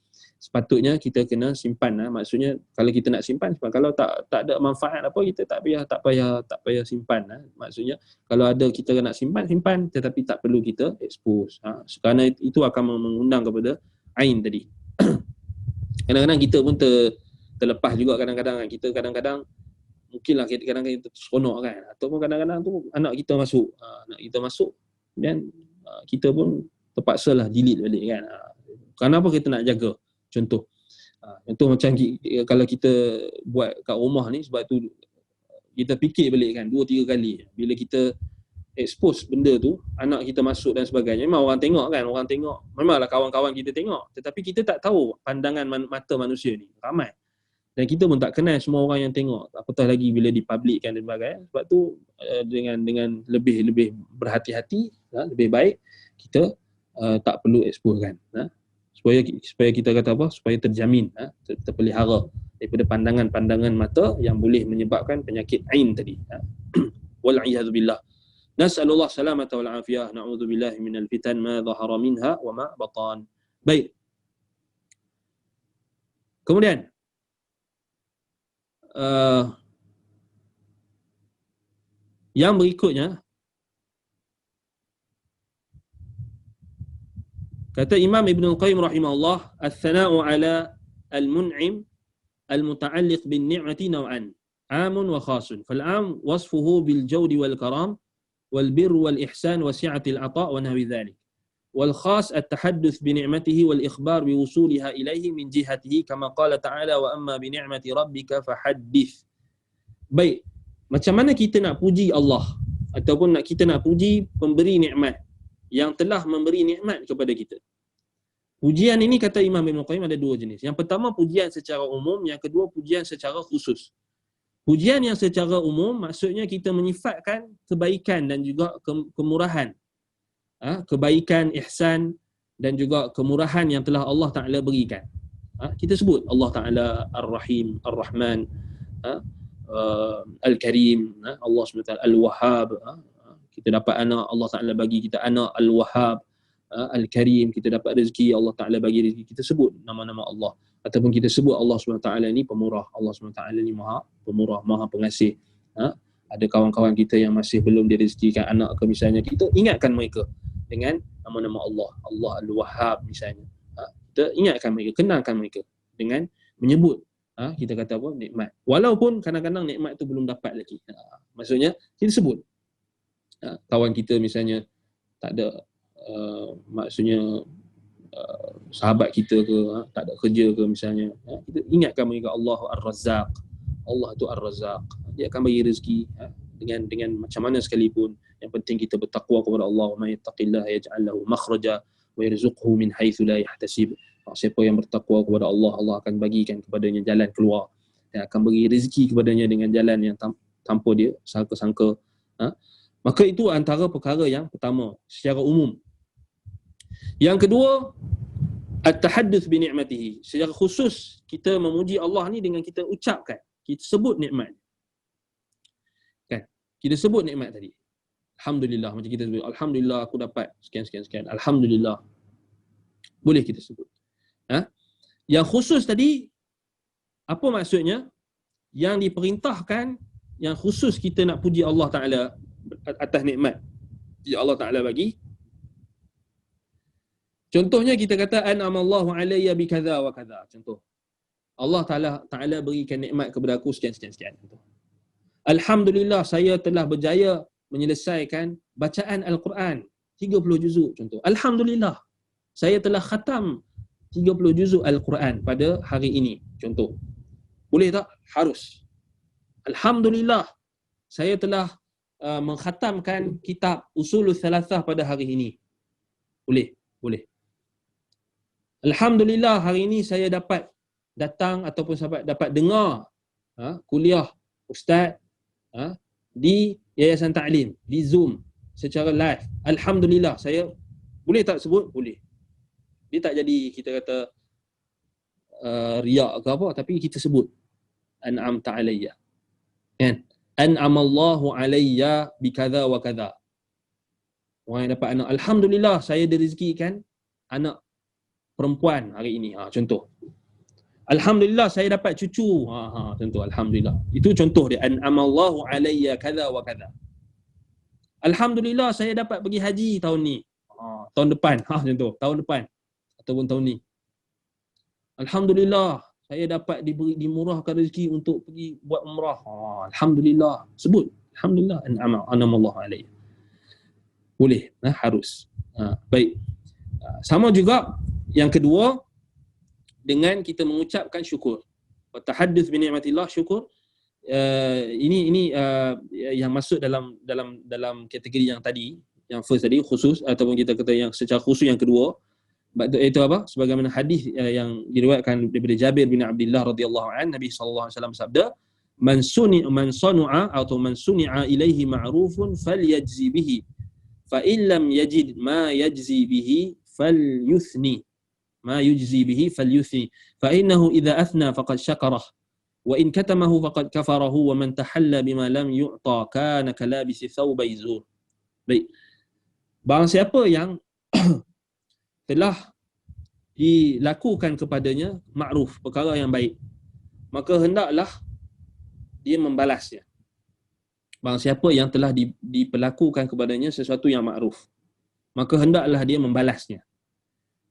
Sepatutnya kita kena simpan. Maksudnya kalau kita nak simpan, kalau tak ada manfaat apa, kita tak payah simpan. Maksudnya kalau ada kita nak simpan, tetapi tak perlu kita expose. Kerana itu akan mengundang kepada ain tadi. Kadang-kadang kita pun terlepas juga kadang-kadang. Kita kadang-kadang mungkinlah kadang-kadang kita seronok kan, ataupun kadang-kadang tu anak kita masuk dan kita pun terpaksalah delete balik kan. Kenapa kita nak jaga? Contoh macam kalau kita buat kat rumah ni, sebab tu kita fikir balik kan 2-3 kali. Bila kita expose benda tu, anak kita masuk dan sebagainya, memang orang tengok kan, memanglah kawan-kawan kita tengok, tetapi kita tak tahu pandangan mata manusia ni ramai. Dan kita pun tak kenal semua orang yang tengok, apatah lagi bila dipublikkan dan sebagainya. Sebab tu dengan lebih berhati-hati, lebih baik kita tak perlu expose kan. Supaya kita kata supaya terjamin, terpelihara daripada pandangan-pandangan mata yang boleh menyebabkan penyakit ain tadi. Wal'iyadzu billah. Nas'alullah salamata wal afiyah. Na'udzubillahi minal fitan ma dhahara minha wa ma batan. Baik. Kemudian yang berikutnya, kata Imam Ibn Al-Qayyim rahimahullah, al-thana'u ala al-mun'im al-muta'alliq bin ni'mati naw'an, amun wa khasun. Fal-am wasfuhu bil jawdi wal karam wal birr wal ihsan wa si'atil ata' wa nahwi dhalik. Wal khas at-tahadduth bi ni'matihi wal ikhbar bi wusuliha ilaihi min jihatihi kama qala ta'ala wa amma bi ni'mati rabbika fahaddith. Baik, macam mana kita nak puji Allah ataupun kita nak puji pemberi nikmat yang telah memberi nikmat kepada kita. Pujian ini kata Imam Ibn Qayyim ada 2 jenis. Yang pertama pujian secara umum, yang kedua pujian secara khusus. Pujian yang secara umum maksudnya kita menyifatkan kebaikan dan juga kemurahan. Kebaikan, ihsan dan juga kemurahan yang telah Allah Ta'ala berikan. Kita sebut Allah Ta'ala Ar-Rahim, Ar-Rahman, Al-Karim, Allah SWT Al-Wahhab. Kita dapat anak, Allah Ta'ala bagi kita anak, Al-Wahhab, Al-Karim. Kita dapat rezeki, Allah Ta'ala bagi rezeki. Kita sebut nama-nama Allah. Ataupun kita sebut Allah SWT ni pemurah, Allah SWT ni maha pemurah, maha pengasih. Ada kawan-kawan kita yang masih belum direzekikan anak ke misalnya, kita ingatkan mereka dengan nama-nama Allah. Allah Al-Wahhab misalnya. Kita ingatkan mereka, kenalkan mereka dengan menyebut kita kata nikmat. Walaupun kadang-kadang nikmat tu belum dapat lagi. Maksudnya kita sebut. Kawan kita misalnya tak ada maksudnya sahabat kita ke tak ada kerja ke misalnya, kita ingatkan mereka Allah Ar-Razzaq. Allah tu Ar-Razzaq. Dia akan bagi rezeki dengan macam mana sekalipun. Yang penting kita bertakwa kepada Allah. Wa may yattaqillaha yaj'al lahu makhraja wa yarzuqhu min haitsu la yahtasib. Siapa yang bertakwa kepada Allah, Allah akan bagikan kepadanya jalan keluar dan akan beri rezeki kepadanya dengan jalan yang tanpa dia sangka-sangka. Maka itu antara perkara yang pertama secara umum. Yang kedua, at-tahadduts bi ni'matihi. Secara khusus kita memuji Allah ni dengan kita ucapkan, kita sebut nikmat. Kan? Kita sebut nikmat tadi. Alhamdulillah, macam kita sebut alhamdulillah aku dapat sekian. Alhamdulillah. Boleh kita sebut. Yang khusus tadi apa maksudnya? Yang diperintahkan, yang khusus kita nak puji Allah Ta'ala atas nikmat yang Allah Ta'ala bagi. Contohnya kita kata an'amallahu alayya bi kadza wa kadza. Contoh. Allah Ta'ala berikan nikmat kepada aku sekian. Alhamdulillah saya telah berjaya menyelesaikan bacaan Al-Quran 30 juzuk contoh. Alhamdulillah, saya telah khatam 30 juzuk Al-Quran pada hari ini contoh. Boleh tak? Harus. Alhamdulillah, saya telah mengkhatamkan kitab Usulul Thalathah pada hari ini. Boleh, boleh. Alhamdulillah, hari ini saya dapat datang ataupun dapat dengar kuliah ustaz di Yayasan Ta'lim, di Zoom secara live. Alhamdulillah, saya boleh tak sebut? Boleh. Dia tak jadi kita kata riak ke apa, tapi kita sebut an'amta alayya. Kan? An'amallahu alayya bikadha wa kadha. Orang yang dapat anak, alhamdulillah saya direzekikan anak perempuan hari ini. Contoh. Alhamdulillah saya dapat cucu. Contoh, alhamdulillah. Itu contoh dia. An'amallahu alayya kadha wa kadha. Alhamdulillah saya dapat pergi haji tahun ni. Tahun depan. Contoh, tahun depan ataupun tahun ni. Alhamdulillah saya dapat dimurahkan rezeki untuk pergi buat umrah. Alhamdulillah. Sebut. Alhamdulillah. An'amallahu alayya. Boleh. Harus. Baik. Sama juga yang kedua, dengan kita mengucapkan syukur. Tahaddus bi ni'matillah, syukur. Ini yang masuk dalam kategori yang tadi, yang first tadi khusus, ataupun kita kata yang secara khusus yang kedua, itu apa? Sebagaimana hadis yang diriwayatkan daripada Jabir bin Abdullah radhiyallahu anhu, Nabi sallallahu alaihi wasallam sabda, man suni'a atau man suni'a ilaihi ma'rufun falyajzi bihi, fa in lam yajid ma yajzi bihi falyuthni. Ma yujzi bihi falyuthni, fa innahu idza athna faqad syakarah, wa in katamahu faqad kafarahu, wa man tahalla bima lam yu'ta kana kalabisi thawbai zur. Baik. Barang siapa yang telah dilakukan kepadanya makruf, perkara yang baik, maka hendaklah dia membalasnya. Barang siapa yang telah diperlakukan kepadanya sesuatu yang makruf, maka hendaklah dia membalasnya.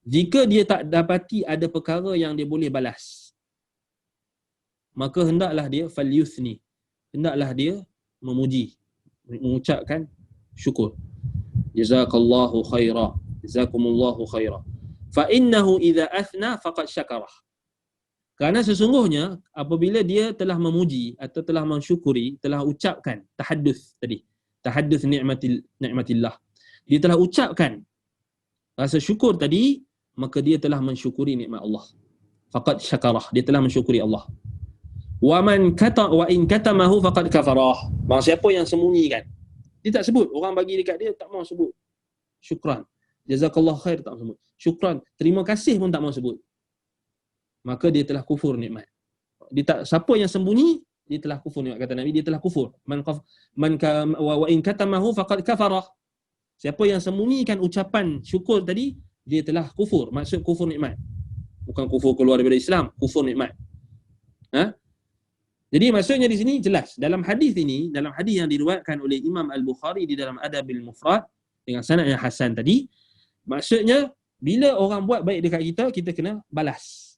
Jika dia tak dapati ada perkara yang dia boleh balas, maka hendaklah dia falyuthni, hendaklah dia memuji, mengucapkan syukur. Jazakallahu khaira, jazakumullahu khaira. Fa innahu idza athna faqad syakarah. Kerana sesungguhnya apabila dia telah memuji atau telah mensyukuri, telah ucapkan tahaddus tadi, tahaddus ni'matillah, dia telah ucapkan rasa syukur tadi, maka dia telah mensyukuri nikmat Allah. Faqad syakarah, dia telah mensyukuri Allah. Wa in katamahu faqad kafarah. Barang siapa yang sembunyikan, dia tak sebut, orang bagi dekat dia tak mau sebut syukran, jazakallah khair tak mau sebut, syukran, terima kasih pun tak mau sebut, maka dia telah kufur nikmat. Dia tak, siapa yang sembunyi, dia telah kufur nikmat, kata Nabi, dia telah kufur. Wa in katamahu faqad kafarah. Siapa yang sembunyikan ucapan syukur tadi, dia telah kufur. Maksud kufur nikmat, bukan kufur keluar daripada Islam, kufur nikmat. Jadi maksudnya di sini jelas dalam hadis ini, dalam hadis yang diriwayatkan oleh Imam Al-Bukhari di dalam Adabil Mufrad dengan sanad yang hasan tadi, maksudnya bila orang buat baik dekat kita, kita kena balas.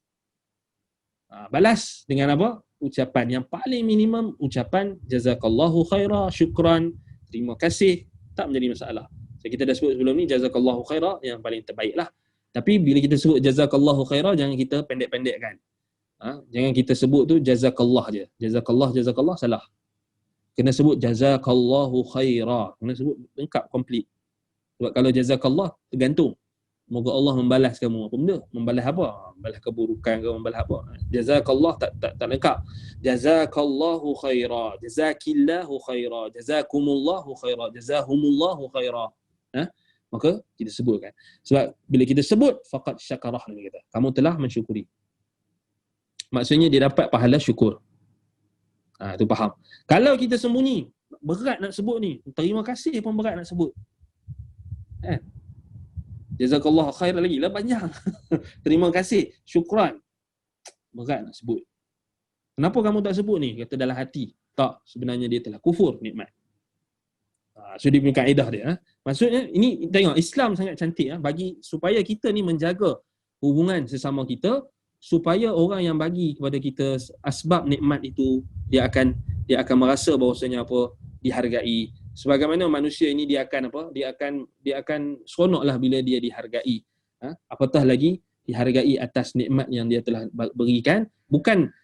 Balas dengan apa? Ucapan yang paling minimum, ucapan jazakallahu khaira, syukran, terima kasih, tak menjadi masalah. So, kita dah sebut sebelum ni jazakallahu khaira yang paling terbaik lah. Tapi bila kita sebut jazakallahu khaira, jangan kita pendek-pendekkan. Jangan kita sebut tu jazakallah je. Jazakallah salah. Kena sebut jazakallahu khaira. Kena sebut lengkap, komplit. Sebab kalau jazakallah tergantung. Moga Allah membalas kamu apa benda? Membalas apa? Membalas keburukan ke, membalas apa? Jazakallah tak lengkap. Jazakallahu khaira, jazakillahu khaira, jazakumullahu khaira, jazahumullahu khaira. Maka kita sebutkan. Sebab bila kita sebut faqad syakarah, dia kata, kamu telah mensyukuri. Maksudnya dia dapat pahala syukur. Tu faham. Kalau kita sembunyi, berat nak sebut ni, terima kasih pun berat nak sebut. Jazakallah khair lagi lah banyak. Terima kasih, syukran, berat nak sebut. Kenapa kamu tak sebut ni? Kata dalam hati. Tak, sebenarnya dia telah kufur nikmat. So dia punya kaedah dia. Maksudnya ini tengok, Islam sangat cantik bagi supaya kita ni menjaga hubungan sesama kita, supaya orang yang bagi kepada kita asbab nikmat itu, dia akan merasa bahawasanya apa, dihargai, Sebagaimana manusia ini dia akan apa? Dia akan seronoklah bila dia dihargai. Apatah lagi dihargai atas nikmat yang dia telah berikan.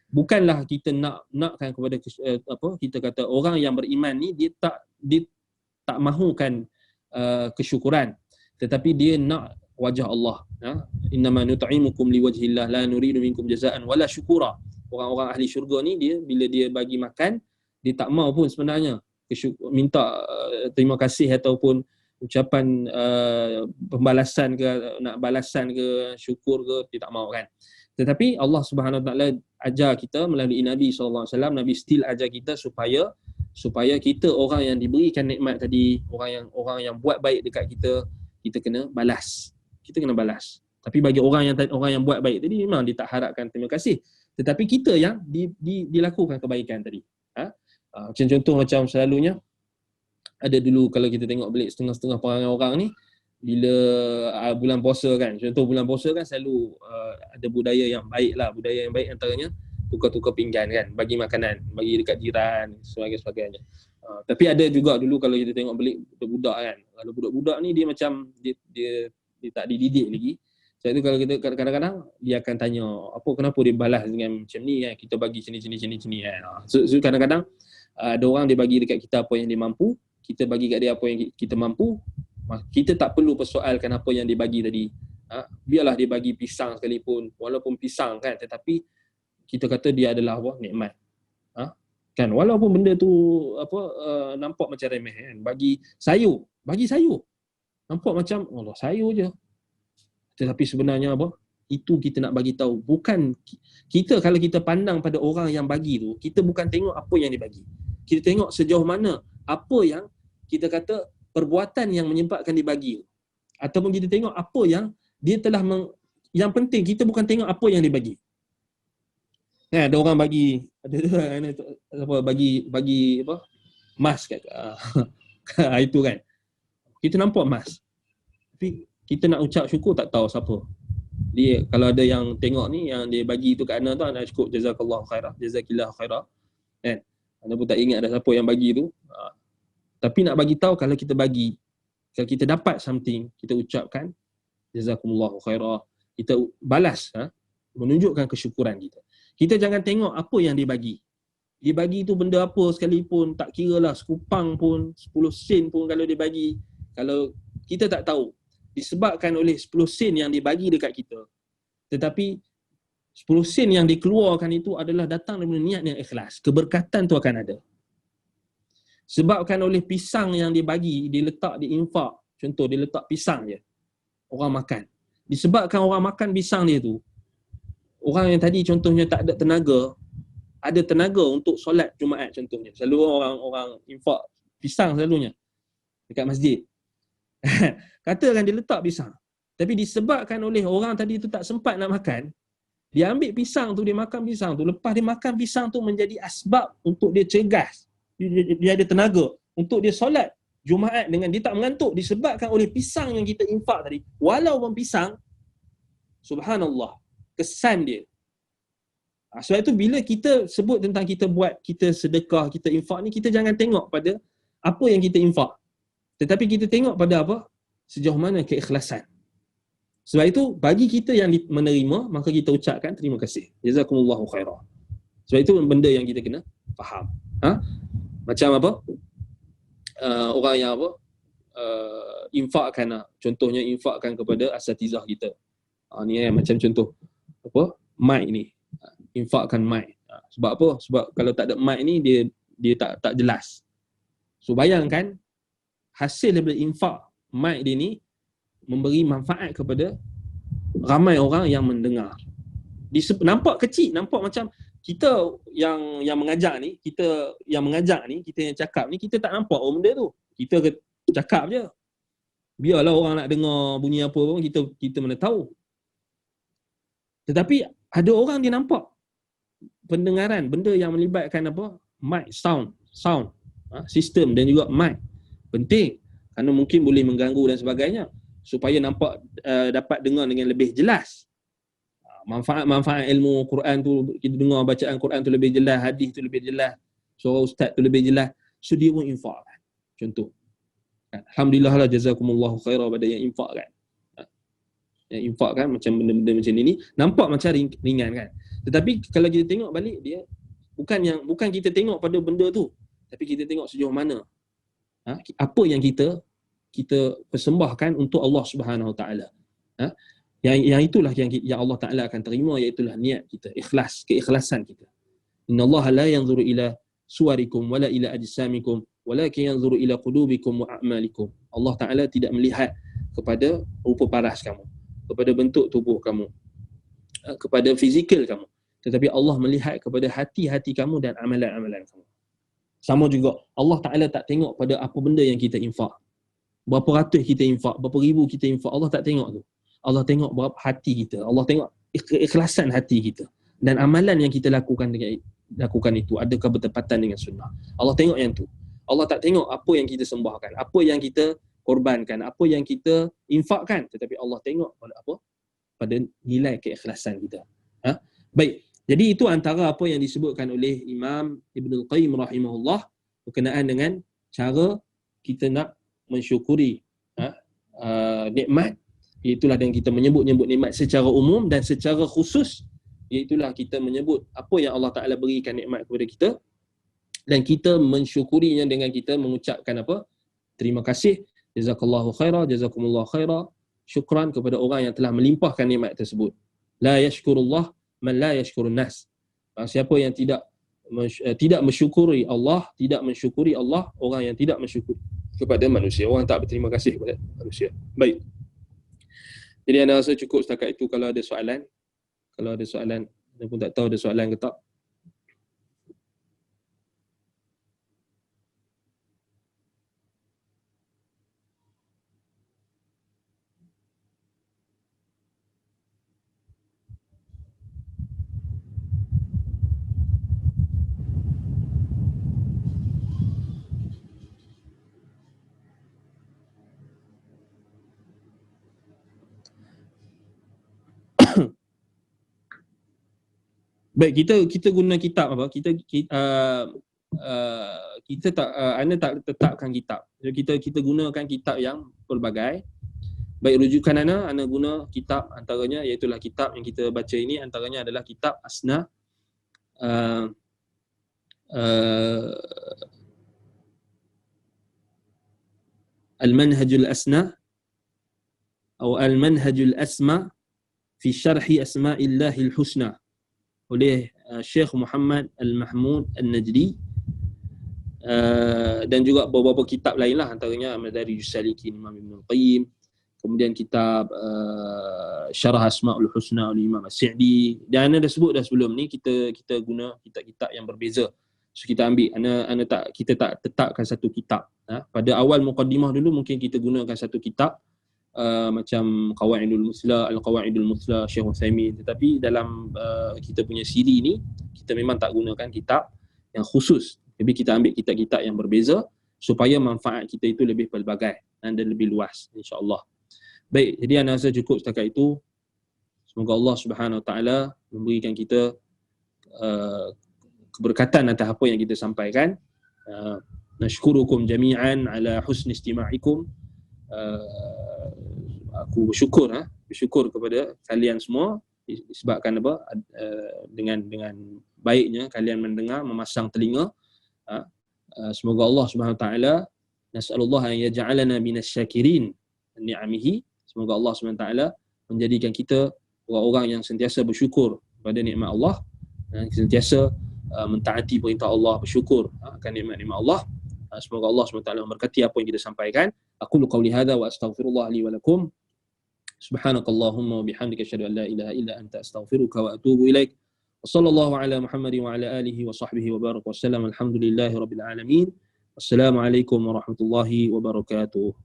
Bukanlah kita nakkan kepada kita kata orang yang beriman ni dia tak mahukan kesyukuran, tetapi dia nak wajah Allah. Innama nut'imukum liwajhillah la nuridu minkum jazaan wala syukura. Orang-orang ahli syurga ni dia bila dia bagi makan, dia tak mau pun sebenarnya minta terima kasih ataupun ucapan pembalasan ke, nak balasan ke, syukur ke, dia tak mau kan. Tetapi Allah Subhanahu Wa Taala ajar kita melalui Nabi SAW, Nabi still ajar kita supaya kita orang yang diberikan nikmat tadi, orang yang buat baik dekat kita, kita kena balas. Kita kena balas. Tapi bagi orang yang buat baik tadi memang dia tak harapkan terima kasih. Tetapi kita yang dilakukan kebaikan tadi. Macam contoh macam selalunya ada dulu kalau kita tengok belik setengah-setengah perangai orang ni bila bulan puasa kan, contoh bulan puasa kan selalu ada budaya yang baik lah. Budaya yang baik antaranya tukar-tukar pinggan kan, bagi makanan, bagi dekat jiran, sebagainya. Tapi ada juga dulu kalau kita tengok belik budak-budak kan, kalau budak-budak ni dia macam dia tak dididik lagi. Sebab itu kalau kita kadang-kadang dia akan tanya kenapa dia balas dengan macam ni kan, kita bagi sini kan. So kadang-kadang ada orang dia bagi dekat kita apa yang dia mampu, kita bagi kat dia apa yang kita mampu. Kita tak perlu persoalkan apa yang dia bagi tadi. Biarlah dia bagi pisang sekalipun, walaupun pisang kan, tetapi kita kata dia adalah nikmat. Kan, walaupun benda tu nampak macam remeh kan. Bagi sayur nampak macam Allah sayur je. Tetapi sebenarnya itu kita nak bagi tahu, bukan kita kalau kita pandang pada orang yang bagi tu, kita bukan tengok apa yang dia bagi. Kita tengok sejauh mana apa yang kita kata perbuatan yang menyebabkan dia bagi. Ataupun kita tengok apa yang dia telah yang penting kita bukan tengok apa yang dia bagi. Ada orang bagi bagi emas kat itu kan. Kita nampak emas. Tapi kita nak ucap syukur tak tahu siapa. Dia kalau ada yang tengok ni yang dia bagi tu kat Ana tu, Ana cukup jazakallahu khairah, jazakillahu khairah. Kan? Ana pun tak ingat ada siapa yang bagi tu. Tapi nak bagi tahu kalau kita bagi, kalau kita dapat something, kita ucapkan jazakumullahu khairah, kita balas, menunjukkan kesyukuran kita. Kita jangan tengok apa yang dia bagi. Dia bagi tu benda apa sekalipun, tak kira lah sekupang pun, 10 sen pun kalau dia bagi. Kalau kita tak tahu, disebabkan oleh 10 sen yang dibagi dekat kita, tetapi 10 sen yang dikeluarkan itu adalah datang daripada niat yang ikhlas, keberkatan tu akan ada. Sebabkan oleh pisang yang dibagi, dia letak di infak, contoh dia letak pisang je, orang makan. Disebabkan orang makan pisang dia tu, orang yang tadi contohnya tak ada tenaga untuk solat Jumaat contohnya. Selalu orang infak pisang selalunya dekat masjid. Katakan dia letak pisang, tapi disebabkan oleh orang tadi tu tak sempat nak makan, dia ambil pisang tu, dia makan pisang tu. Lepas dia makan pisang tu menjadi asbab untuk dia cergas, dia ada tenaga untuk dia solat Jumaat dengan dia tak mengantuk, disebabkan oleh pisang yang kita infak tadi. Walaupun pisang, subhanallah, kesan dia. Sebab itu bila kita sebut tentang kita sedekah, kita infak ni, kita jangan tengok pada apa yang kita infak, tetapi kita tengok pada apa? Sejauh mana keikhlasan. Sebab itu bagi kita yang menerima, maka kita ucapkan terima kasih. Jazakumullahu khairah. Sebab itu benda yang kita kena faham. Macam apa? Orang yang infakkan, contohnya infakkan kepada asatizah kita. Ni macam contoh mic ni. Infakkan mic. Sebab apa? Sebab kalau tak ada mic ni dia tak jelas. So bayangkan hasil daripada infak mic dia ni memberi manfaat kepada ramai orang yang mendengar. Nampak kecil, nampak macam kita yang mengajar ni, kita yang cakap ni, kita tak nampak benda tu. Kita cakap je. Biarlah orang nak dengar bunyi apa pun, kita mana tahu. Tetapi ada orang dia nampak pendengaran, benda yang melibatkan mic, sound, sistem dan juga mic. Penting kerana mungkin boleh mengganggu dan sebagainya, supaya nampak dapat dengar dengan lebih jelas. Manfaat ilmu Quran tu, kita dengar bacaan Quran tu lebih jelas, hadis tu lebih jelas, suara ustaz tu lebih jelas. So dia pun infak. Contoh. Alhamdulillah lah, jazakumullahu khairah pada yang infak kan. Yang infak kan, macam benda-benda macam ni nampak macam ringan kan. Tetapi kalau kita tengok balik, dia bukan kita tengok pada benda tu, tapi kita tengok sejauh mana apa yang kita persembahkan untuk Allah Subhanahu Wa Taala. Yang itulah yang Allah Taala akan terima, iaitu niat kita, keikhlasan kita. Innallaha la yanzuru ila suwarikum wala ila ajsamikum walakin yanzuru ila qulubikum wa a'malikum. Allah Taala tidak melihat kepada rupa paras kamu, kepada bentuk tubuh kamu, kepada fizikal kamu, tetapi Allah melihat kepada hati-hati kamu dan amalan-amalan kamu. Sama juga, Allah Ta'ala tak tengok pada apa benda yang kita infak, berapa ratus kita infak, berapa ribu kita infak. Allah tak tengok tu. Allah tengok berapa hati kita. Allah tengok keikhlasan hati kita dan amalan yang kita lakukan itu adakah bertepatan dengan sunnah. Allah tengok yang tu. Allah tak tengok apa yang kita sembahkan, apa yang kita korbankan, apa yang kita infakkan, tetapi Allah tengok pada apa? Pada nilai keikhlasan kita. Baik. Jadi itu antara apa yang disebutkan oleh Imam Ibn Al-Qayyim rahimahullah berkenaan dengan cara kita nak mensyukuri nikmat. Iaitulah yang kita menyebut nikmat secara umum, dan secara khusus iaitulah kita menyebut apa yang Allah Ta'ala berikan nikmat kepada kita, dan kita mensyukurinya dengan kita mengucapkan apa? Terima kasih, jazakallahu khairah, jazakumullahu khairah, syukran kepada orang yang telah melimpahkan nikmat tersebut. La yashkurullah man la yashkurun nas. Siapa yang tidak mensyukuri Allah, tidak mensyukuri Allah, orang yang tidak mensyukuri kepada manusia, orang tak berterima kasih kepada manusia. Baik. Jadi anda rasa cukup setakat itu. Kalau ada soalan, anda pun tak tahu ada soalan ke tak. Baik, kita guna kitab apa? Kita tak anda tak tetapkan kitab. Jadi kita gunakan kitab yang pelbagai. Baik, rujukan anda guna kitab, antaranya iaitulah kitab yang kita baca ini, antaranya adalah kitab Asna Al-Manhajul Asna atau Al-Manhajul Asma fi Syarhi Asma'illahil Husna oleh Syekh Muhammad Al-Mahmud Al-Najdi, dan juga beberapa kitab lainlah, antaranya Madarijus Salikin Imam Ibn Al-Qayyim, kemudian kitab Syarah Asma'ul Husna oleh Imam As-Sa'di, dan anda dah sebut dah sebelum ni kita guna kitab-kitab yang berbeza. So kita ambil, kita tak tetapkan satu kitab. Pada awal muqaddimah dulu mungkin kita gunakan satu kitab, macam Qawaidul Musla, Al-Qawaidul Musla Syekh Utsaimin, tetapi dalam kita punya siri ni kita memang tak gunakan kitab yang khusus. Jadi kita ambil kitab-kitab yang berbeza supaya manfaat kita itu lebih pelbagai dan lebih luas, insya-Allah. Baik, jadi anda rasa cukup setakat itu. Semoga Allah Subhanahu Wa Taala memberikan kita keberkatan atas apa yang kita sampaikan. Nashkurukum jami'an ala husni istima'ikum. Aku bersyukur kepada kalian semua disebabkan apa, dengan baiknya kalian mendengar, memasang telinga. Semoga Allah Subhanahu Wa Taala, nas'alullah an yaj'alana minasyakirin ni'amihi. Semoga Allah Subhanahu Wa Taala menjadikan kita orang-orang yang sentiasa bersyukur pada nikmat Allah, dan sentiasa mentaati perintah Allah, bersyukur akan nikmat-nikmat Allah. Semoga Allah SWT memberkati apa yang kita sampaikan. Aku qawli hadza wa astaghfirullah li wa lakum. Subhanakallahumma wa bihamdika asyhadu an la ilaha illa anta astaghfiruka wa atubu ilaik. Wassallallahu ala Muhammadin wa ala alihi wa sahbihi wa baraka wa sallam. Alhamdulillahi rabbil alamin. Wassalamu alaikum warahmatullahi wabarakatuh.